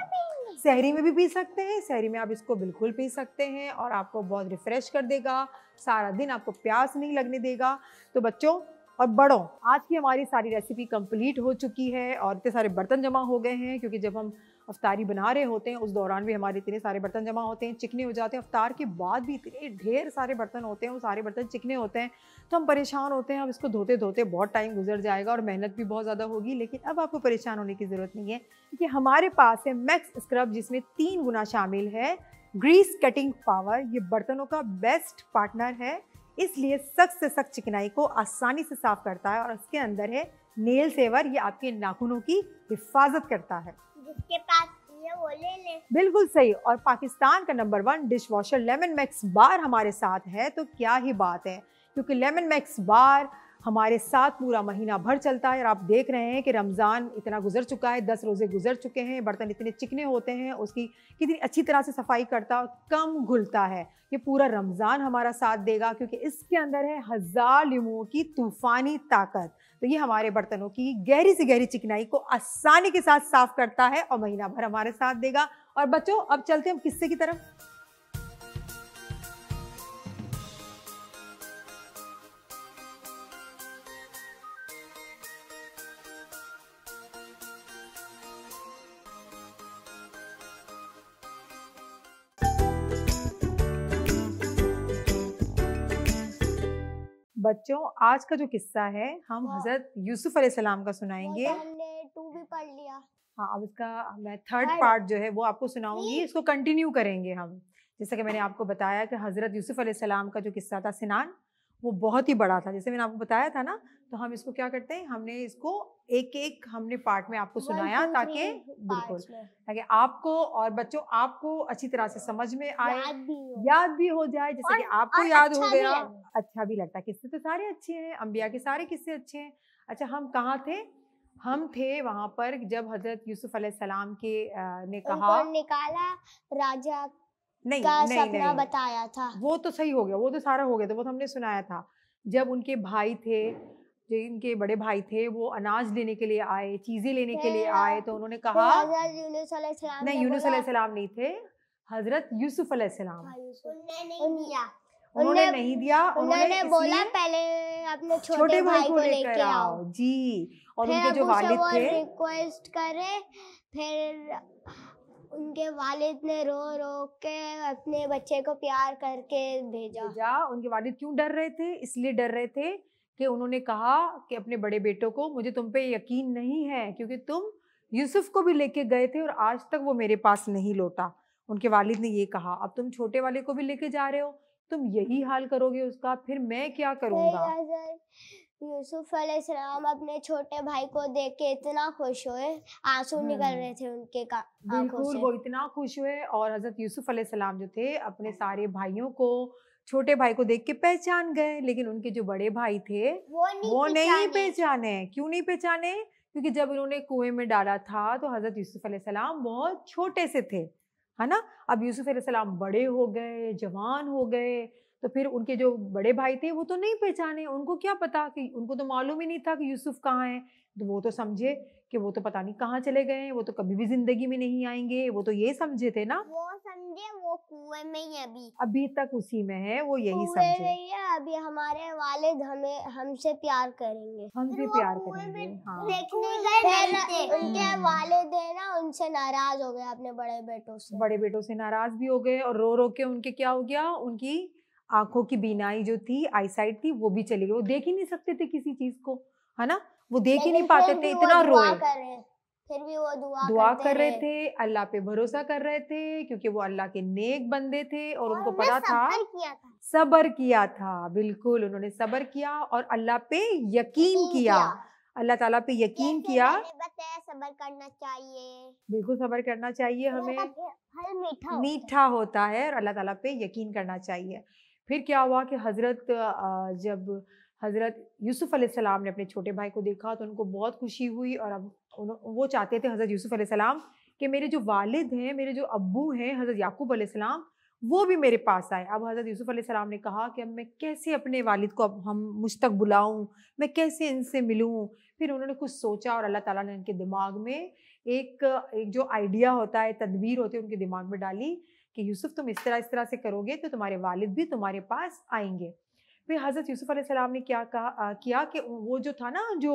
सहरी में भी पी सकते हैं, सहरी में आप इसको बिल्कुल पी सकते हैं और आपको बहुत रिफ्रेश कर देगा, सारा दिन आपको प्यास नहीं लगने देगा। तो बच्चों और बड़ों, आज की हमारी सारी रेसिपी कंप्लीट हो चुकी है और इतने सारे बर्तन जमा हो गए हैं, क्योंकि जब हम अफ्तारी बना रहे होते हैं उस दौरान भी हमारे इतने सारे बर्तन जमा होते हैं, चिकने हो जाते हैं। अफ्तार के बाद भी इतने ढेर सारे बर्तन होते हैं, वो सारे बर्तन चिकने होते हैं, तो हम परेशान होते हैं। अब इसको धोते धोते बहुत टाइम गुजर जाएगा और मेहनत भी बहुत ज़्यादा होगी। लेकिन अब आपको परेशान होने की ज़रूरत नहीं है, क्योंकि हमारे पास है मैक्स स्क्रब, जिसमें 3 गुना शामिल है ग्रीस कटिंग पावर। ये बर्तनों का बेस्ट पार्टनर है, इसलिए सख्त से सख्त चिकनाई को आसानी से साफ करता है। और इसके अंदर है नेल सेवर, ये आपके नाखूनों की हिफाजत करता है।
जिसके पास ये वो ले ले।
बिल्कुल सही। और पाकिस्तान का नंबर 1 dish washer lemon max bar हमारे साथ है, तो क्या ही बात है, क्योंकि लेमन मैक्स बार हमारे साथ पूरा महीना भर चलता है। और आप देख रहे हैं कि रमज़ान इतना गुजर चुका है, 10 रोज़े गुजर चुके हैं, बर्तन इतने चिकने होते हैं, उसकी कितनी अच्छी तरह से सफाई करता है, कम घुलता है। ये पूरा रमज़ान हमारा साथ देगा, क्योंकि इसके अंदर है 1000 लीमों की तूफ़ानी ताकत। तो ये हमारे बर्तनों की गहरी से गहरी चिकनाई को आसानी के साथ साफ करता है और महीना भर हमारे साथ देगा। और बच्चों अब चलते हैं हम किस्से की तरफ। बच्चों आज का जो किस्सा है हम हजरत यूसुफ अलैहिस्सलाम का सुनाएंगे।
हमने 2 भी पढ़ लिया।
हाँ, अब इसका मैं 3rd पार्ट जो है वो आपको सुनाऊंगी, इसको कंटिन्यू करेंगे हम। जैसे कि मैंने आपको बताया कि हजरत यूसुफ अलैहिस्सलाम का जो किस्सा था सिनान, वो बहुत ही बड़ा था, जैसे मैंने आपको बताया था ना। तो हम इसको क्या करते हैं, हमने इसको एक एक हमने पार्ट में आपको सुनाया, ताकि बिल्कुल ताकि आपको और बच्चों आपको अच्छी तरह से समझ में आए, याद भी हो जाए, जैसे कि आपको याद हो गया, अच्छा भी लगता है। किस्से तो सारे अच्छे हैं, अंबिया के सारे किस्से अच्छे हैं। अच्छा, हम कहाँ थे, हम थे वहाँ पर जब हजरत यूसुफ अलैहिस्सलाम के ने कहा,
उनको निकाला, राजा
नहीं
का
नहीं
सपना
नहीं,
बताया था।
वो तो सही हो गया, वो तो सारा हो गया था, वो तो हमने सुनाया था। जब उनके भाई थे, जो इनके बड़े भाई थे, वो अनाज लेने के लिए आए, चीजें लेने के लिए आए, तो उन्होंने
फिर
कहा,
हजरत यूनुस अलैहिस्सलाम
नहीं
ने
यूनुस
बोला,
अलैहिस्सलाम नहीं थे, हजरत यूसुफ अलैहिस्सलाम।
उन्होंने नहीं दिया,
उन्होंने नहीं दिया,
उन्होंने बोला
इसलिए
पहले अपने
छोटे भाई को लेकर
आओ।
आओ जी। और
फिर
उनके जो
अबू से
वालिद
वो
थे,
रिक्वेस्ट करे, फिर उनके वालिद ने रो रो के अपने बच्चे को प्यार करके भेजा।
उनके वालिद क्यों डर रहे थे? इसलिए डर रहे थे कि उन्होंने कहा कि अपने बड़े बेटों को, मुझे तुम पे यकीन नहीं है, क्योंकि तुम यूसुफ को भी लेके गए थे और आज तक वो मेरे पास नहीं लौटा। उनके वालिद ने ये कहा, अब तुम छोटे वाले को भी लेके जा रहे हो, तुम यही हाल करोगे उसका, फिर मैं क्या करूंगा।
यूसुफ अलैहिस्सलाम अपने छोटे भाई को देख के इतना खुश हुए, आंसू निकल रहे थे उनके आंखों
बिल्कुल,
से।
वो इतना खुश हुए, और हजरत यूसुफ अलैहिस्सलाम जो थे अपने सारे भाइयों को, छोटे भाई को देख के पहचान गए, लेकिन उनके जो बड़े भाई थे वो नहीं पहचाने। क्यों नहीं पहचाने? क्योंकि जब इन्होंने कुएं में डाला था तो हजरत यूसुफ अलैहिस्सलाम बहुत छोटे से थे, है ना। अब यूसुफ अलैहिस्सलाम बड़े हो गए, जवान हो गए, तो फिर उनके जो बड़े भाई थे वो तो नहीं पहचाने। उनको क्या पता, कि उनको तो मालूम ही नहीं था कि यूसुफ कहाँ है। तो वो तो समझे कि वो तो पता नहीं कहाँ चले गए, वो तो कभी भी जिंदगी में नहीं आएंगे, वो तो ये समझे थे ना।
वो समझे वो कुएं में ही
अभी तक उसी में है, वो यही
कुएं में
समझे,
ही है, अभी हमारे वालिद हमें हमसे प्यार करेंगे।
हमसे प्यार करेंगे। हाँ,
देखने गए, उनके वालिद है ना, उनसे नाराज हो गए अपने बड़े बेटों से।
बड़े बेटों से नाराज भी हो गए, और रो रो के उनके क्या हो गया, उनकी आंखों की बीनाई जो थी, आईसाइट थी, वो भी चली गई। वो देख ही नहीं सकते थे किसी चीज को, है ना, वो देख ही नहीं पाते थे, इतना रोए।
फिर भी वो
दुआ कर रहे थे, अल्लाह पे भरोसा कर रहे थे, क्योंकि वो अल्लाह के नेक बंदे थे, और उनको पता था, सब्र किया था। बिल्कुल, उन्होंने सब्र किया और अल्लाह पे यकीन किया, अल्लाह ताला पे यकीन किया।
बताया सब्र करना चाहिए,
बिल्कुल सब्र करना चाहिए, हमें
फल
मीठा होता है, और अल्लाह ताला पे यकीन करना चाहिए। फिर क्या हुआ कि जब हज़रत यूसुफ अलैहिस्सलाम ने अपने छोटे भाई को देखा तो उनको बहुत खुशी हुई, और अब वो चाहते थे हज़रत यूसुफ अलैहिस्सलाम कि मेरे जो वालिद हैं, मेरे जो अब्बू हैं हज़रत याकूब अलैहिस्सलाम, वो भी मेरे पास आए। अब हज़रत यूसुफ अलैहिस्सलाम ने कहा कि अब मैं कैसे अपने वालिद को अब हम मुझ तक बुलाऊं, मैं कैसे इनसे मिलूं। फिर उन्होंने कुछ सोचा, और अल्लाह ताला ने उनके दिमाग में एक जो आइडिया होता है, तदबीर होती है, उनके दिमाग में डाली कि यूसुफ तुम इस तरह से करोगे तो तुम्हारे वालिद भी तुम्हारे पास आएंगे। फिर हज़रत यूसुफ अलैहिस्सलाम ने किया कि वो जो था ना, जो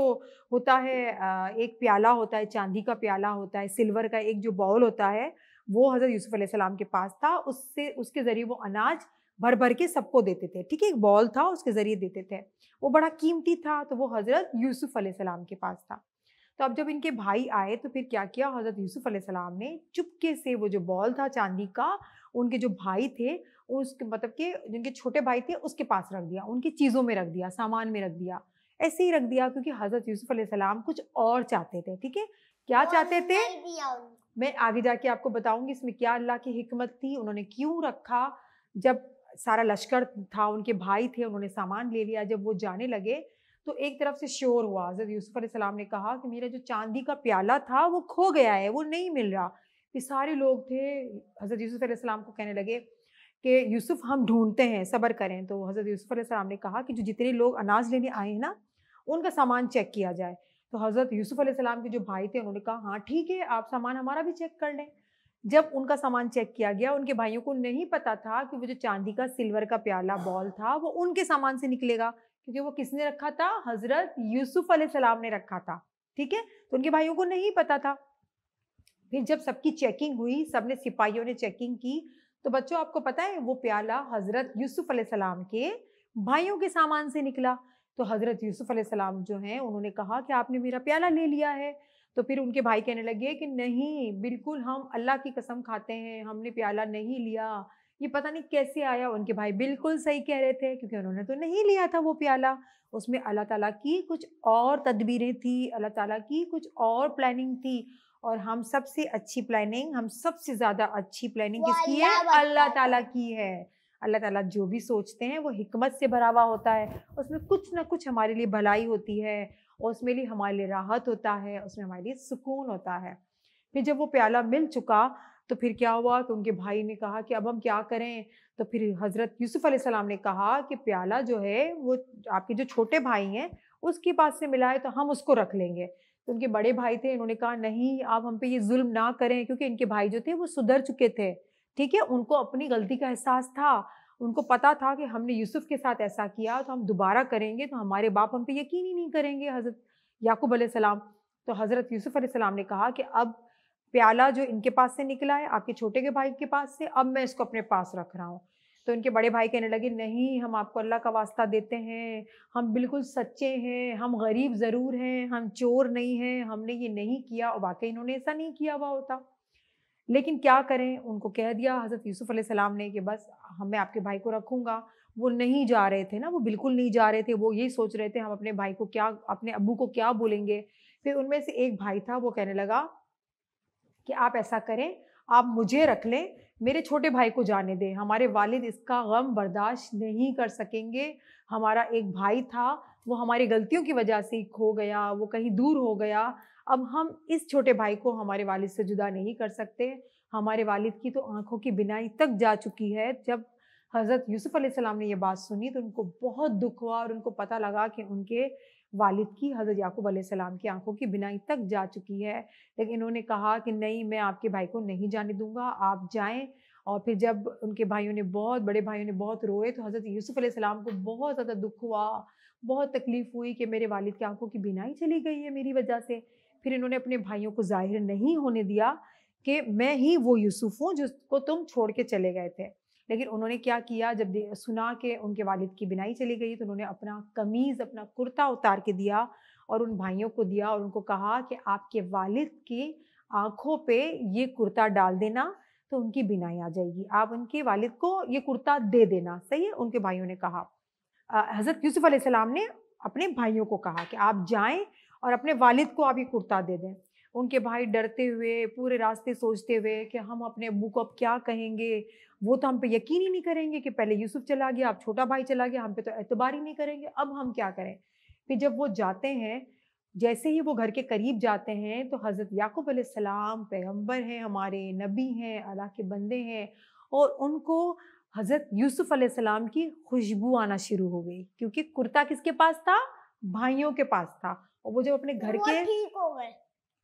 होता है एक प्याला होता है, चांदी का प्याला होता है, सिल्वर का एक जो बाउल होता है, वो हज़रत यूसुफ अलैहिस्सलाम के पास था। उसके ज़रिए वो अनाज भर भर के सबको देते थे, ठीक है, एक बाउल था, उसके ज़रिए देते थे। वो बड़ा कीमती था, तो वो हज़रत यूसुफ अलैहिस्सलाम के पास था। तो अब जब इनके भाई आए तो फिर क्या किया, हज़रत यूसुफ अलैहिस्सलाम ने चुपके से वो जो बॉल था चांदी का, उनके जो भाई थे, उसके मतलब कि जिनके छोटे भाई थे उसके पास रख दिया, उनकी चीज़ों में रख दिया, सामान में रख दिया। ऐसे ही रख दिया क्योंकि हज़रत यूसुफ अलैहिस्सलाम कुछ और चाहते थे, ठीक है। क्या चाहते थे, मैं आगे जाके आपको बताऊंगी इसमें क्या अल्लाह की हिकमत थी, उन्होंने क्यों रखा। जब सारा लश्कर था, उनके भाई थे, उन्होंने सामान ले लिया, जब वो जाने लगे तो एक तरफ से शोर हुआ। हज़रत यूसुफ अलैहिस्सलाम ने कहा कि मेरा जो चांदी का प्याला था वो खो गया है, वो नहीं मिल रहा। फिर सारे लोग थे हज़रत यूसुफ अलैहिस्सलाम को कहने लगे कि यूसुफ हम ढूंढते हैं, सब्र करें। तो हज़रत यूसुफ अलैहिस्सलाम ने कहा कि जो जितने लोग अनाज लेने आए हैं ना, उनका सामान चेक किया जाए। तो हज़रत यूसुफ अलैहिस्सलाम के जो भाई थे उन्होंने कहा हाँ ठीक है, आप सामान हमारा भी चेक कर लें। जब उनका सामान चेक किया गया, उनके भाइयों को नहीं पता था कि वो जो चांदी का सिल्वर का प्याला बॉल था वो उनके सामान से निकलेगा, क्योंकि वो किसने रखा था, हज़रत यूसुफ अलैहिस्सलाम ने रखा था, ठीक है। तो उनके भाइयों को नहीं पता था। फिर जब सबकी चेकिंग हुई, सबने सिपाहियों ने चेकिंग की, तो बच्चों आपको पता है वो प्याला हज़रत यूसुफ अलैहिस्सलाम के भाइयों के सामान से निकला। तो हज़रत यूसुफ अलैहिस्सलाम जो हैं उन्होंने कहा कि आपने मेरा प्याला ले लिया है। तो फिर उनके भाई कहने लगे कि नहीं, बिल्कुल हम अल्लाह की कसम खाते हैं, हमने प्याला नहीं लिया, ये पता नहीं कैसे आया। उनके भाई बिल्कुल सही कह रहे थे, क्योंकि उन्होंने तो नहीं लिया था वो प्याला, उसमें अल्लाह ताला की कुछ और तदबीरें थी, अल्लाह ताला की कुछ और प्लानिंग थी। और हम सबसे अच्छी प्लानिंग, हम सबसे ज़्यादा अच्छी प्लानिंग किसकी है, अल्लाह ताला की है। अल्लाह ताला जो भी सोचते हैं वो हिकमत से भरा हुआ होता है, उसमें कुछ ना कुछ हमारे लिए भलाई होती है और उसमें लिए हमारे लिए राहत होता है, उसमें हमारे लिए सुकून होता है। फिर जब वो प्याला मिल चुका तो फिर क्या हुआ कि उनके भाई ने कहा कि अब हम क्या करें? तो फिर हज़रत यूसुफ़ अलैहिस्सलाम ने कहा कि प्याला जो है वो आपके जो छोटे भाई हैं उसके पास से मिला है तो हम उसको रख लेंगे। तो उनके बड़े भाई थे, इन्होंने कहा नहीं आप हम पे ये ज़ुल्म ना करें, क्योंकि इनके भाई जो थे वो सुधर चुके थे, ठीक है? उनको अपनी गलती का एहसास था, उनको पता था कि हमने यूसुफ़ के साथ ऐसा किया तो हम दोबारा करेंगे तो हमारे बाप हम पे यकीन ही नहीं करेंगे, हज़रत याकूब अलैहिस्सलाम। तो हज़रत यूसुफ़ अलैहिस्सलाम ने कहा कि अब प्याला जो इनके पास से निकला है, आपके छोटे के भाई के पास से, अब मैं इसको अपने पास रख रहा हूँ। तो इनके बड़े भाई कहने लगे, नहीं हम आपको अल्लाह का वास्ता देते हैं, हम बिल्कुल सच्चे हैं, हम गरीब ज़रूर हैं, हम चोर नहीं हैं, हमने ये नहीं किया। और वाक़ई इन्होंने ऐसा नहीं किया हुआ होता। लेकिन क्या करें, उनको कह दिया हज़रत यूसुफ़ अलैहिस्सलाम ने कि बस मैं आपके भाई को रखूँगा। वो नहीं जा रहे थे ना, वो बिल्कुल नहीं जा रहे थे, वो यही सोच रहे थे हम अपने भाई को क्या, अपने अब्बू को क्या बोलेंगे। फिर उनमें से एक भाई था, वो कहने लगा कि आप ऐसा करें, आप मुझे रख लें, मेरे छोटे भाई को जाने दें, हमारे वालिद इसका गम बर्दाश्त नहीं कर सकेंगे। हमारा एक भाई था, वो हमारी गलतियों की वजह से ही खो गया, वो कहीं दूर हो गया। अब हम इस छोटे भाई को हमारे वालिद से जुदा नहीं कर सकते। हमारे वालिद की तो आँखों की बिनाई तक जा चुकी है। जब हज़रत यूसुफ़ अलैहिस्सलाम ने ये बात सुनी तो उनको बहुत दुःख हुआ और उनको पता लगा कि उनके वालिद की, हज़रत याकूब अलैहिस्सलाम की आँखों की बिनाई तक जा चुकी है। लेकिन इन्होंने कहा कि नहीं, मैं आपके भाई को नहीं जाने दूँगा, आप जाएँ। और फिर जब उनके भाइयों ने बड़े भाइयों ने बहुत रोए तो हज़रत यूसुफ़ अलैहिस्सलाम को बहुत ज़्यादा दुःख हुआ, बहुत तकलीफ़ हुई कि मेरे वालिद की आँखों की बिनाई चली गई है मेरी वजह से। फिर इन्होंने अपने भाइयों को ज़ाहिर नहीं होने दिया कि मैं ही वो यूसुफ़ हूँ जिसको तुम छोड़ के चले गए थे। लेकिन उन्होंने क्या किया, जब सुना कि उनके वालिद की बिनाई चली गई तो उन्होंने अपना कमीज़, अपना कुर्ता उतार के दिया और उन भाइयों को दिया और उनको कहा कि आपके वालिद की आँखों पे ये कुर्ता डाल देना तो उनकी बिनाई आ जाएगी। आप उनके वालिद को ये कुर्ता दे देना, सही है? उनके भाइयों ने कहा। हज़रत यूसुफ़ अलैहिस्सलाम ने अपने भाइयों को कहा कि आप जाएँ और अपने वालिद को आप ये कुर्ता दे दें। उनके भाई डरते हुए, पूरे रास्ते सोचते हुए कि हम अपने अब्बू को अब क्या कहेंगे? वो तो हम पे यकीन ही नहीं करेंगे कि पहले यूसुफ़ चला गया, अब छोटा भाई चला गया, हम पे तो एतबार ही नहीं करेंगे, अब हम क्या करें? फिर जब वो जाते हैं, जैसे ही वो घर के करीब जाते हैं, तो हज़रत याकूब अलैहिस्सलाम पैगंबर हैं हमारे, नबी हैं, अल्लाह के बंदे हैं और उनको हज़रत यूसुफ़ अलैहिस्सलाम की खुशबू आना शुरू हो गई, क्योंकि कुर्ता किसके पास था? भाइयों के पास था। और वो जब अपने घर
वो
के,
ठीक हो गए।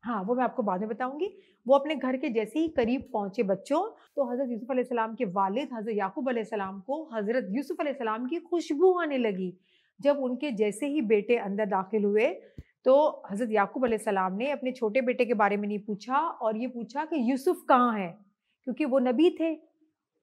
हाँ, वो मैं आपको बाद में बताऊँगी। वो अपने घर के जैसे ही करीब पहुँचे बच्चों, तो हज़रत यूसुफ़ अलैहिस्सलाम के वालिद हज़रत याकूब अलैहिस्सलाम को हज़रत यूसुफ़ अलैहिस्सलाम की खुशबू आने लगी। जब उनके जैसे ही बेटे अंदर दाखिल हुए, तो हज़रत याकूब अलैहिस्सलाम ने अपने छोटे बेटे के बारे में नहीं पूछा और ये पूछा कि यूसुफ़ कहाँ है? क्योंकि वो नबी थे,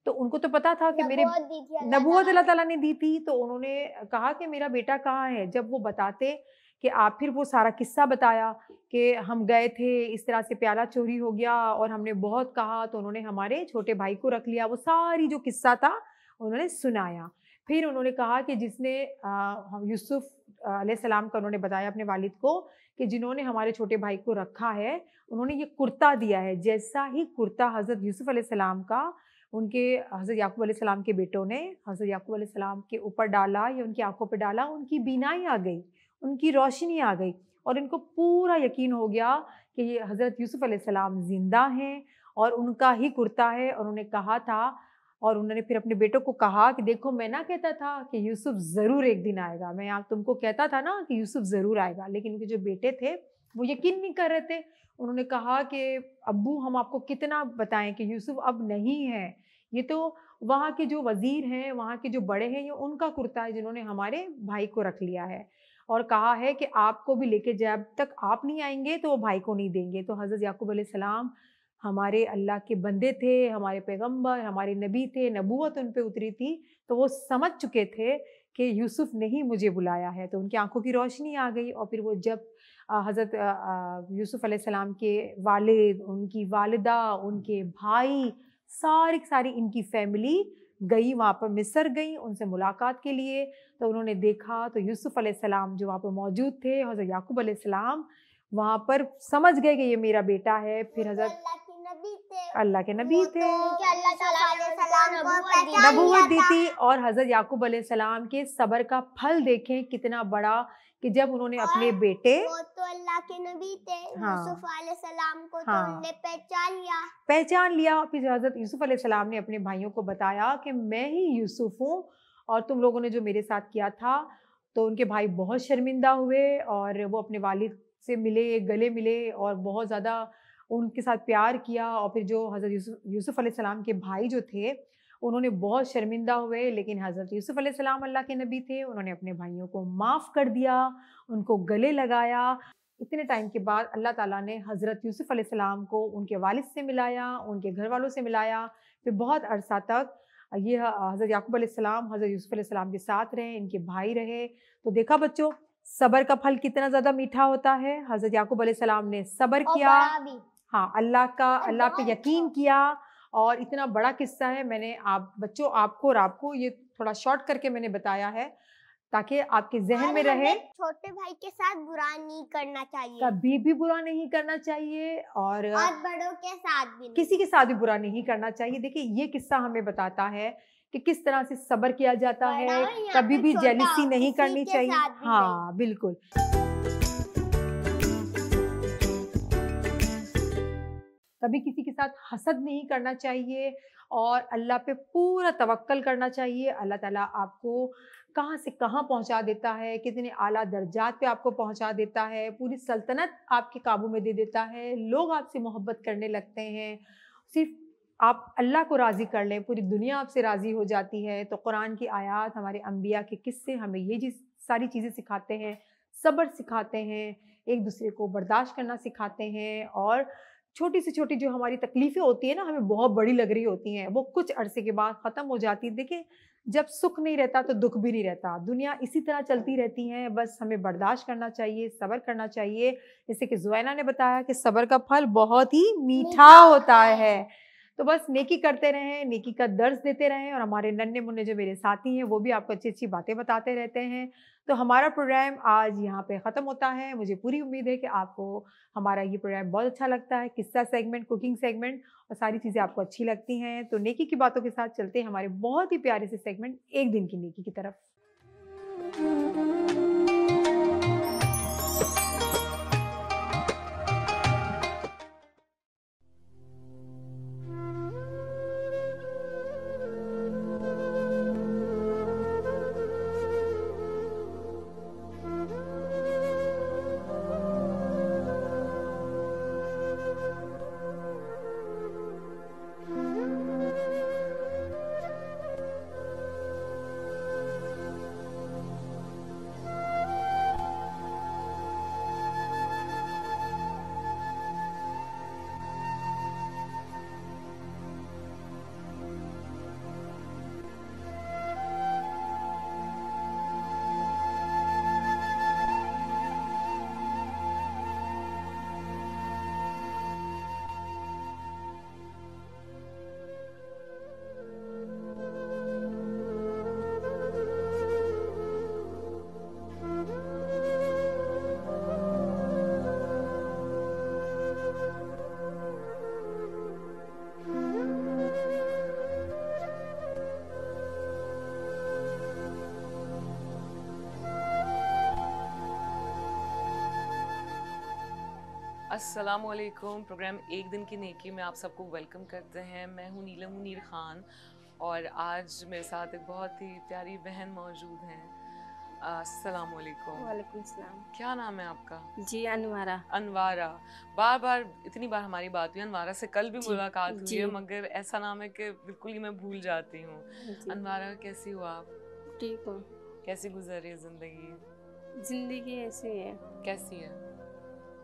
तो उनको तो पता था कि मेरे
नबूवत दी थी अल्लाह
नबूवत
ताला
अल्लाह
ने।
ताला ने दी थी, तो उन्होंने कहा कि मेरा बेटा कहाँ है? जब वो बताते कि आप, फिर वो सारा किस्सा बताया कि हम गए थे, इस तरह से प्याला चोरी हो गया और हमने बहुत कहा तो उन्होंने हमारे छोटे भाई को रख लिया। वो सारी जो किस्सा था उन्होंने सुनाया। फिर उन्होंने कहा कि जिसने हम यूसुफ़ अलैहिस्सलाम का उन्होंने बताया अपने वालिद को कि जिन्होंने हमारे छोटे भाई को रखा है, उन्होंने ये कुर्ता दिया है। जैसा ही कुर्ता हज़रत यूसुफ़ अलैहिस्सलाम का उनके हज़रत याकूब अलैहिस्सलाम के बेटों ने हज़रत याकूब अलैहिस्सलाम के ऊपर डाला या उनकी आँखों पे डाला, उनकी बीनाई आ गई, उनकी रोशनी आ गई और इनको पूरा यकीन हो गया कि ये हज़रत यूसुफ़ अलैहिस्सलाम ज़िंदा हैं और उनका ही कुर्ता है। और उन्होंने कहा था और उन्होंने फिर अपने बेटों को कहा कि देखो, मैं ना कहता था कि यूसुफ़ ज़रूर एक दिन आएगा, मैं आप तुमको कहता था ना कि यूसुफ़ ज़रूर आएगा। लेकिन उनके जो बेटे थे वो यकीन नहीं कर रहे थे। उन्होंने कहा कि अब्बू, हम आपको कितना बताएँ कि यूसुफ़ अब नहीं है, ये तो वहाँ के जो वज़ीर हैं, वहाँ के जो बड़े हैं, ये उनका कुर्ता है जिन्होंने हमारे भाई को रख लिया है और कहा है कि आपको भी लेके जब तक आप नहीं आएँगे तो वो भाई को नहीं देंगे। तो हज़रत याकूब अलैहिस्सलाम हमारे अल्लाह के बंदे थे, हमारे पैगंबर, हमारे नबी थे, नबूवत उन पे उतरी थी, तो वो समझ चुके थे कि यूसुफ़ ने ही मुझे बुलाया है। तो उनकी आँखों की रोशनी आ गई और फिर वो जब हज़रत यूसुफ़ अलैहिस्सलाम के वालिद, उनकी वालिदा, उनके भाई, सारी की सारी इनकी फ़ैमिली गई वहाँ पर, मिस्र गई उनसे मुलाकात के लिए। तो उन्होंने देखा तो यूसुफ़ अलैहिस्सलाम जो वहाँ पर मौजूद थे, हज़रत याकूब अलैहिस्सलाम वहाँ पर समझ गए कि ये मेरा बेटा है।
वो
फिर
तो
हज़रत
अल्लाह के नबी थे।
अल्लाह के नबी
वो
थे।
तो कि अल्लाह ताला ने
नबूवत दी थी। और हजरत याकूब अलैहिस्सलाम के सब्र का फल देखें कितना बड़ा, कि जब उन्होंने अपने बेटे,
वो तो अल्लाह के नबी थे,
हाँ,
यूसुफ अलैहिस्सलाम को तो
हाँ,
उनने
पहचान लिया। फिर हजरत यूसुफ अलैहिस्सलाम ने अपने भाइयों को बताया कि मैं ही यूसुफ हूँ और तुम लोगों ने जो मेरे साथ किया था। तो उनके भाई बहुत शर्मिंदा हुए और वो अपने वालिद से मिले, गले मिले और बहुत ज़्यादा उनके साथ प्यार किया। और फिर जो हज़रत यूसुफ अलैहिस्सलाम के भाई जो थे उन्होंने बहुत शर्मिंदा हुए, लेकिन हज़रत यूसुफ अलैहिस्सलाम अल्लाह के नबी थे, उन्होंने अपने भाइयों को माफ़ कर दिया, उनको गले लगाया। इतने टाइम के बाद अल्लाह ताला ने हज़रत यूसुफ अलैहिस्सलाम को उनके वालिद से मिलाया, उनके घर वालों से मिलाया। फिर बहुत अरसा तक ये हज़रत याकूब अलैहिस्सलाम हज़रत यूसुफ अलैहिस्सलाम के साथ रहे, इनके भाई रहे। तो देखा बच्चों, सब्र का फल कितना ज़्यादा मीठा होता है। हज़रत याकूब अलैहिस्सलाम ने सब्र किया, हाँ, अल्लाह पे यकीन किया। और इतना बड़ा किस्सा है, मैंने आप बच्चों आपको और आपको ये थोड़ा शॉर्ट करके मैंने बताया है ताकि आपके ज़हन में रहे।
छोटे भाई के साथ बुरा नहीं करना चाहिए,
कभी भी बुरा नहीं करना चाहिए और
बड़ों के साथ भी
किसी के साथ भी बुरा नहीं करना चाहिए। देखिए ये किस्सा हमें बताता है कि किस तरह से सब्र किया जाता है, कभी भी जेलिसी नहीं करनी चाहिए। हाँ बिल्कुल। कभी किसी के साथ हसद नहीं करना चाहिए और अल्लाह पे पूरा तवक्कल करना चाहिए। अल्लाह ताला आपको कहाँ से कहाँ पहुँचा देता है, कितने आला दर्जात पे आपको पहुँचा देता है, पूरी सल्तनत आपके काबू में दे देता है, लोग आपसे मोहब्बत करने लगते हैं। सिर्फ आप अल्लाह को राज़ी कर लें, पूरी दुनिया आपसे राज़ी हो जाती है। तो कुरान की आयात, हमारे अंबिया के किस्से हमें ये सारी चीज़ें सिखाते हैं, सब्र सिखाते हैं, एक दूसरे को बर्दाश्त करना सिखाते हैं। और छोटी से छोटी जो हमारी तकलीफ़ें होती है ना, हमें बहुत बड़ी लग रही होती हैं, वो कुछ अरसे के बाद ख़त्म हो जाती है। देखिए जब सुख नहीं रहता तो दुख भी नहीं रहता, दुनिया इसी तरह चलती रहती है, बस हमें बर्दाश्त करना चाहिए, सब्र करना चाहिए। जैसे कि ज़ुवैना ने बताया कि सब्र का फल बहुत ही मीठा होता है। तो बस नेकी करते रहें, नेकी का दर्स देते रहें। और हमारे नन्हे मुन्ने जो मेरे साथी हैं वो भी आपको अच्छी अच्छी बातें बताते रहते हैं। तो हमारा प्रोग्राम आज यहाँ पे ख़त्म होता है। मुझे पूरी उम्मीद है कि आपको हमारा ये प्रोग्राम बहुत अच्छा लगता है, किस्सा सेगमेंट, कुकिंग सेगमेंट और सारी चीज़ें आपको अच्छी लगती हैं। तो नेकी की बातों के साथ चलते हैं हमारे बहुत ही प्यारे से सेगमेंट एक दिन की नेकी की तरफ।
अस्सलामुअलैकुम। प्रोग्राम एक दिन की नेकी में आप सबको वेलकम करते हैं। मैं हूँ नीलम मुनीर ख़ान और आज मेरे साथ एक बहुत ही प्यारी बहन मौजूद हैं। अस्सलामुअलैकुम।
वालेकुम सलाम।
क्या नाम है आपका?
जी अनवारा।
अनवारा। बार इतनी बार हमारी बात हुई, अनवारा से कल भी मुलाकात हुई है, मगर ऐसा नाम है कि बिल्कुल ही मैं भूल जाती हूँ। अनवारा कैसी हो आप?
ठीक हूँ।
कैसी गुजर रही है ज़िंदगी?
ज़िंदगी ऐसी है।
कैसी है?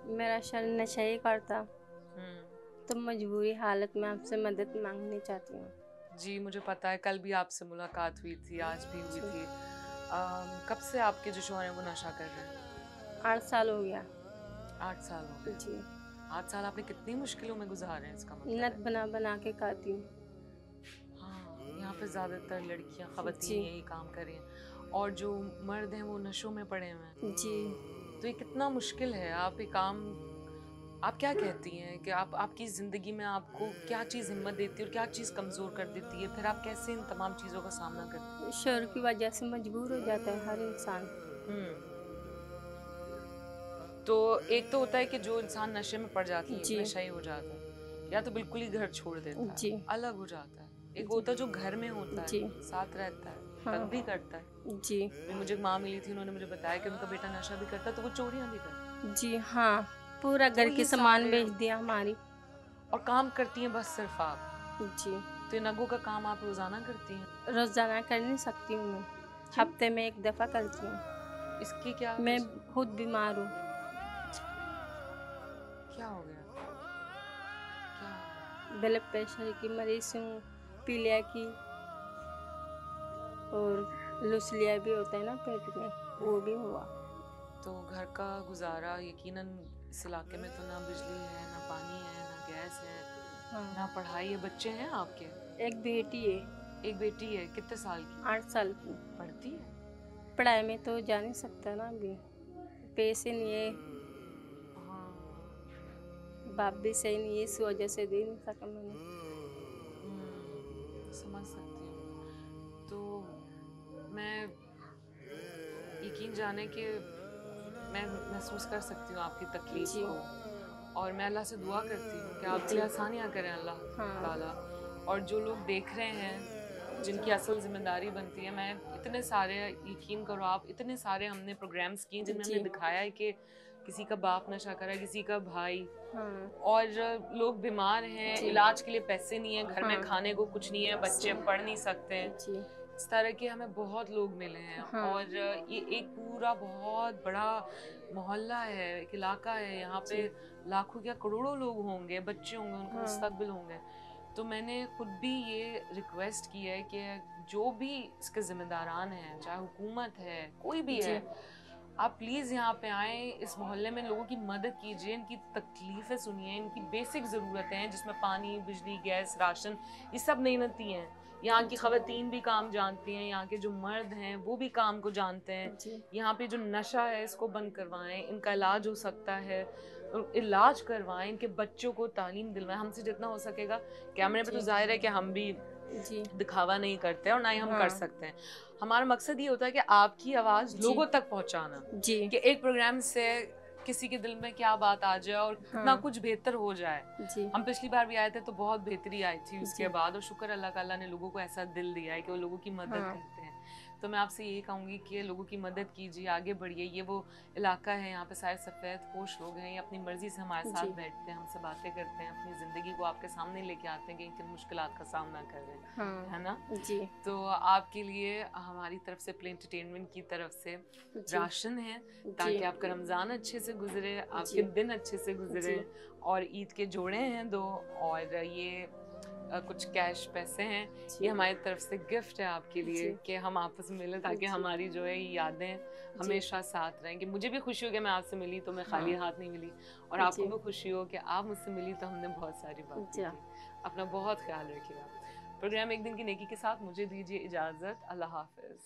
मेरा शर नशा ही करता, तो मजबूरी हालत में आपसे मदद मांगनी चाहती हूँ।
जी मुझे पता है, कल भी आपसे मुलाकात हुई थी, आज भी हुई थी। कब से आपके जो शौहर हैं वो नशा कर रहे हैं?
8 साल हो गया।
8 साल हो गए?
जी।
8 साल आपने कितनी मुश्किलों में गुजारे हैं, इसका मतलब?
नत बना बना के खाती हूँ।
हाँ, यहाँ पे ज़्यादातर लड़कियाँ, ख़वातीन यही काम कर रही हैं और जो मर्द हैं वो नशों में पड़े हुए हैं।
जी।
तो ये कितना मुश्किल है। आप ये काम आप क्या कहती हैं कि आपकी ज़िंदगी में आपको क्या चीज़ हिम्मत देती है और क्या चीज़ कमज़ोर कर देती है, फिर आप कैसे इन तमाम चीज़ों का सामना करती हैं?
शोर की वजह से मजबूर हो जाता है हर इंसान।
तो एक तो होता है कि जो इंसान नशे में पड़ जाती है,
जी।
नशाई हो जाता है, या तो बिल्कुल ही घर छोड़ देता
जी।
है, अलग हो जाता है। एक होता है जो घर में होता है,
जी।
साथ रहता है,
हाँ।
तंग भी करता है।
जी।
अभी मुझे एक माँ मिली थी, उन्होंने मुझे बताया कि उनका बेटा नशा भी करता है, तो वो चोरियां भी करता है।
जी हाँ, पूरा
तो
घर के
ये
सामान
सारे
बेच दिया हमारी।
और काम करती हैं बस सिर्फ आप।
जी।
तो इन नगों का काम आप रोजाना करती हैं?
रोजाना कर नहीं सकती हूँ मैं,
क्यों?
हफ्ते में एक दफ़ा करती हूँ।
इसकी क्या
मैं खुद बीमार हूँ।
क्या हो गया? क्या हो गया?
ब्लड प्रेशर की मरीज हूँ, पीलिया की, और लुसलिया भी होता है ना पेट में, वो भी हुआ।
तो घर का गुजारा यकीनन इस इलाके में तो ना बिजली है, ना पानी है, ना गैस है,
हाँ।
ना पढ़ाई है। बच्चे हैं आपके?
एक बेटी है।
एक बेटी है, कितने साल की?
8 साल की।
पढ़ती है?
पढ़ाई में तो जा नहीं सकता ना अभी, पैसे नहीं है,
हाँ।
बाप भी सही नहीं है, इस वजह से दे नहीं सका मैंने।
समझ सकती हूँ। तो मैं यकीन जाने कि मैं महसूस कर सकती हूँ आपकी तकलीफ
जी।
को, और मैं अल्लाह से दुआ करती हूँ कि आपके
जी।
लिए आसानियाँ करें अल्लाह
हाँ।
ताला। और जो लोग देख रहे हैं, जिनकी असल जिम्मेदारी बनती है, मैं इतने सारे, यकीन करो आप, इतने सारे हमने प्रोग्राम्स किए जिनमें हमने
जी।
दिखाया है कि किसी का बाप नशा करा, किसी का भाई,
हाँ।
और लोग बीमार हैं,
जी।
इलाज के लिए पैसे नहीं है, घर में
हाँ।
खाने को कुछ नहीं है, बच्चे पढ़ नहीं सकते हैं।
जी।
इस तरह के हमें बहुत लोग मिले हैं।
हाँ।
और ये एक पूरा बहुत बड़ा मोहल्ला है, एक इलाका है, यहाँ पे लाखों या करोड़ों लोग होंगे, बच्चे होंगे, उनका
हाँ।
मुस्तकबिल होंगे। तो मैंने खुद भी ये रिक्वेस्ट की है कि जो भी इसके जिम्मेदारान हैं, चाहे हुकूमत है, कोई भी
जी।
है, आप प्लीज़ यहाँ पे आएँ, इस मोहल्ले में लोगों की मदद कीजिए, इनकी तकलीफ़ें सुनिए, इनकी बेसिक ज़रूरतें हैं जिसमें पानी, बिजली, गैस, राशन, ये सब मेहनती हैं। यहाँ की ख़वातीन भी काम जानती हैं, यहाँ के जो मर्द हैं वो भी काम को जानते हैं।
जी।
यहाँ पे जो नशा है इसको बंद करवाएं, इनका इलाज हो सकता है, इलाज करवाएं, इनके बच्चों को तालीम दिलवाएं, हमसे जितना हो सकेगा। कैमरे पे तो
जी।
जाहिर है कि हम भी
जी।
दिखावा नहीं करते और ना ही हम
हाँ।
कर सकते हैं। हमारा मकसद ये होता है कि आपकी आवाज़
जी।
लोगों तक पहुँचाना,
जी।
कि एक प्रोग्राम से किसी के दिल में क्या बात आ जाए और कितना
हाँ।
कुछ बेहतर हो जाए।
जी।
हम पिछली बार भी आए थे तो बहुत बेहतरी आई थी उसके
जी।
बाद, और शुक्र अल्लाह का, अल्लाह ने लोगों को ऐसा दिल दिया है कि वो लोगों की मदद
हाँ।
करते हैं। तो मैं आपसे यही कहूँगी कि लोगों की मदद कीजिए, आगे बढ़िए। ये वो इलाका है, यहाँ पे सारे सफ़ेद पोश लोग हैं, ये अपनी मर्ज़ी से हमारे साथ
जी।
बैठते हैं, हमसे बातें करते हैं, अपनी ज़िंदगी को आपके सामने लेके आते हैं कि किन मुश्किलात का सामना कर रहे हैं,
हाँ।
है ना?
जी।
तो आपके लिए हमारी तरफ से, प्ले एंटरटेनमेंट की तरफ से
जी।
राशन है, ताकि
जी।
आपका रमज़ान अच्छे से गुजरे, आपके
जी।
दिन अच्छे से गुजरे।
जी।
और ईद के जोड़े हैं 2, और ये कुछ कैश पैसे हैं,
जी।
ये हमारी तरफ से गिफ्ट है आपके लिए,
जी।
कि हम आपस में मिलें, ताकि
जी।
हमारी जो है ये यादें हमेशा साथ रहें। कि मुझे भी खुशी हो कि मैं आपसे मिली तो मैं खाली हाथ नहीं मिली, और आपको
जी।
भी खुशी हो कि आप मुझसे मिली तो हमने बहुत सारी बातें
जी।
की। अपना बहुत ख्याल रखिएगा। प्रोग्राम एक दिन की नेकी के साथ मुझे दीजिए इजाज़त। अल्लाह हाफ़िज़।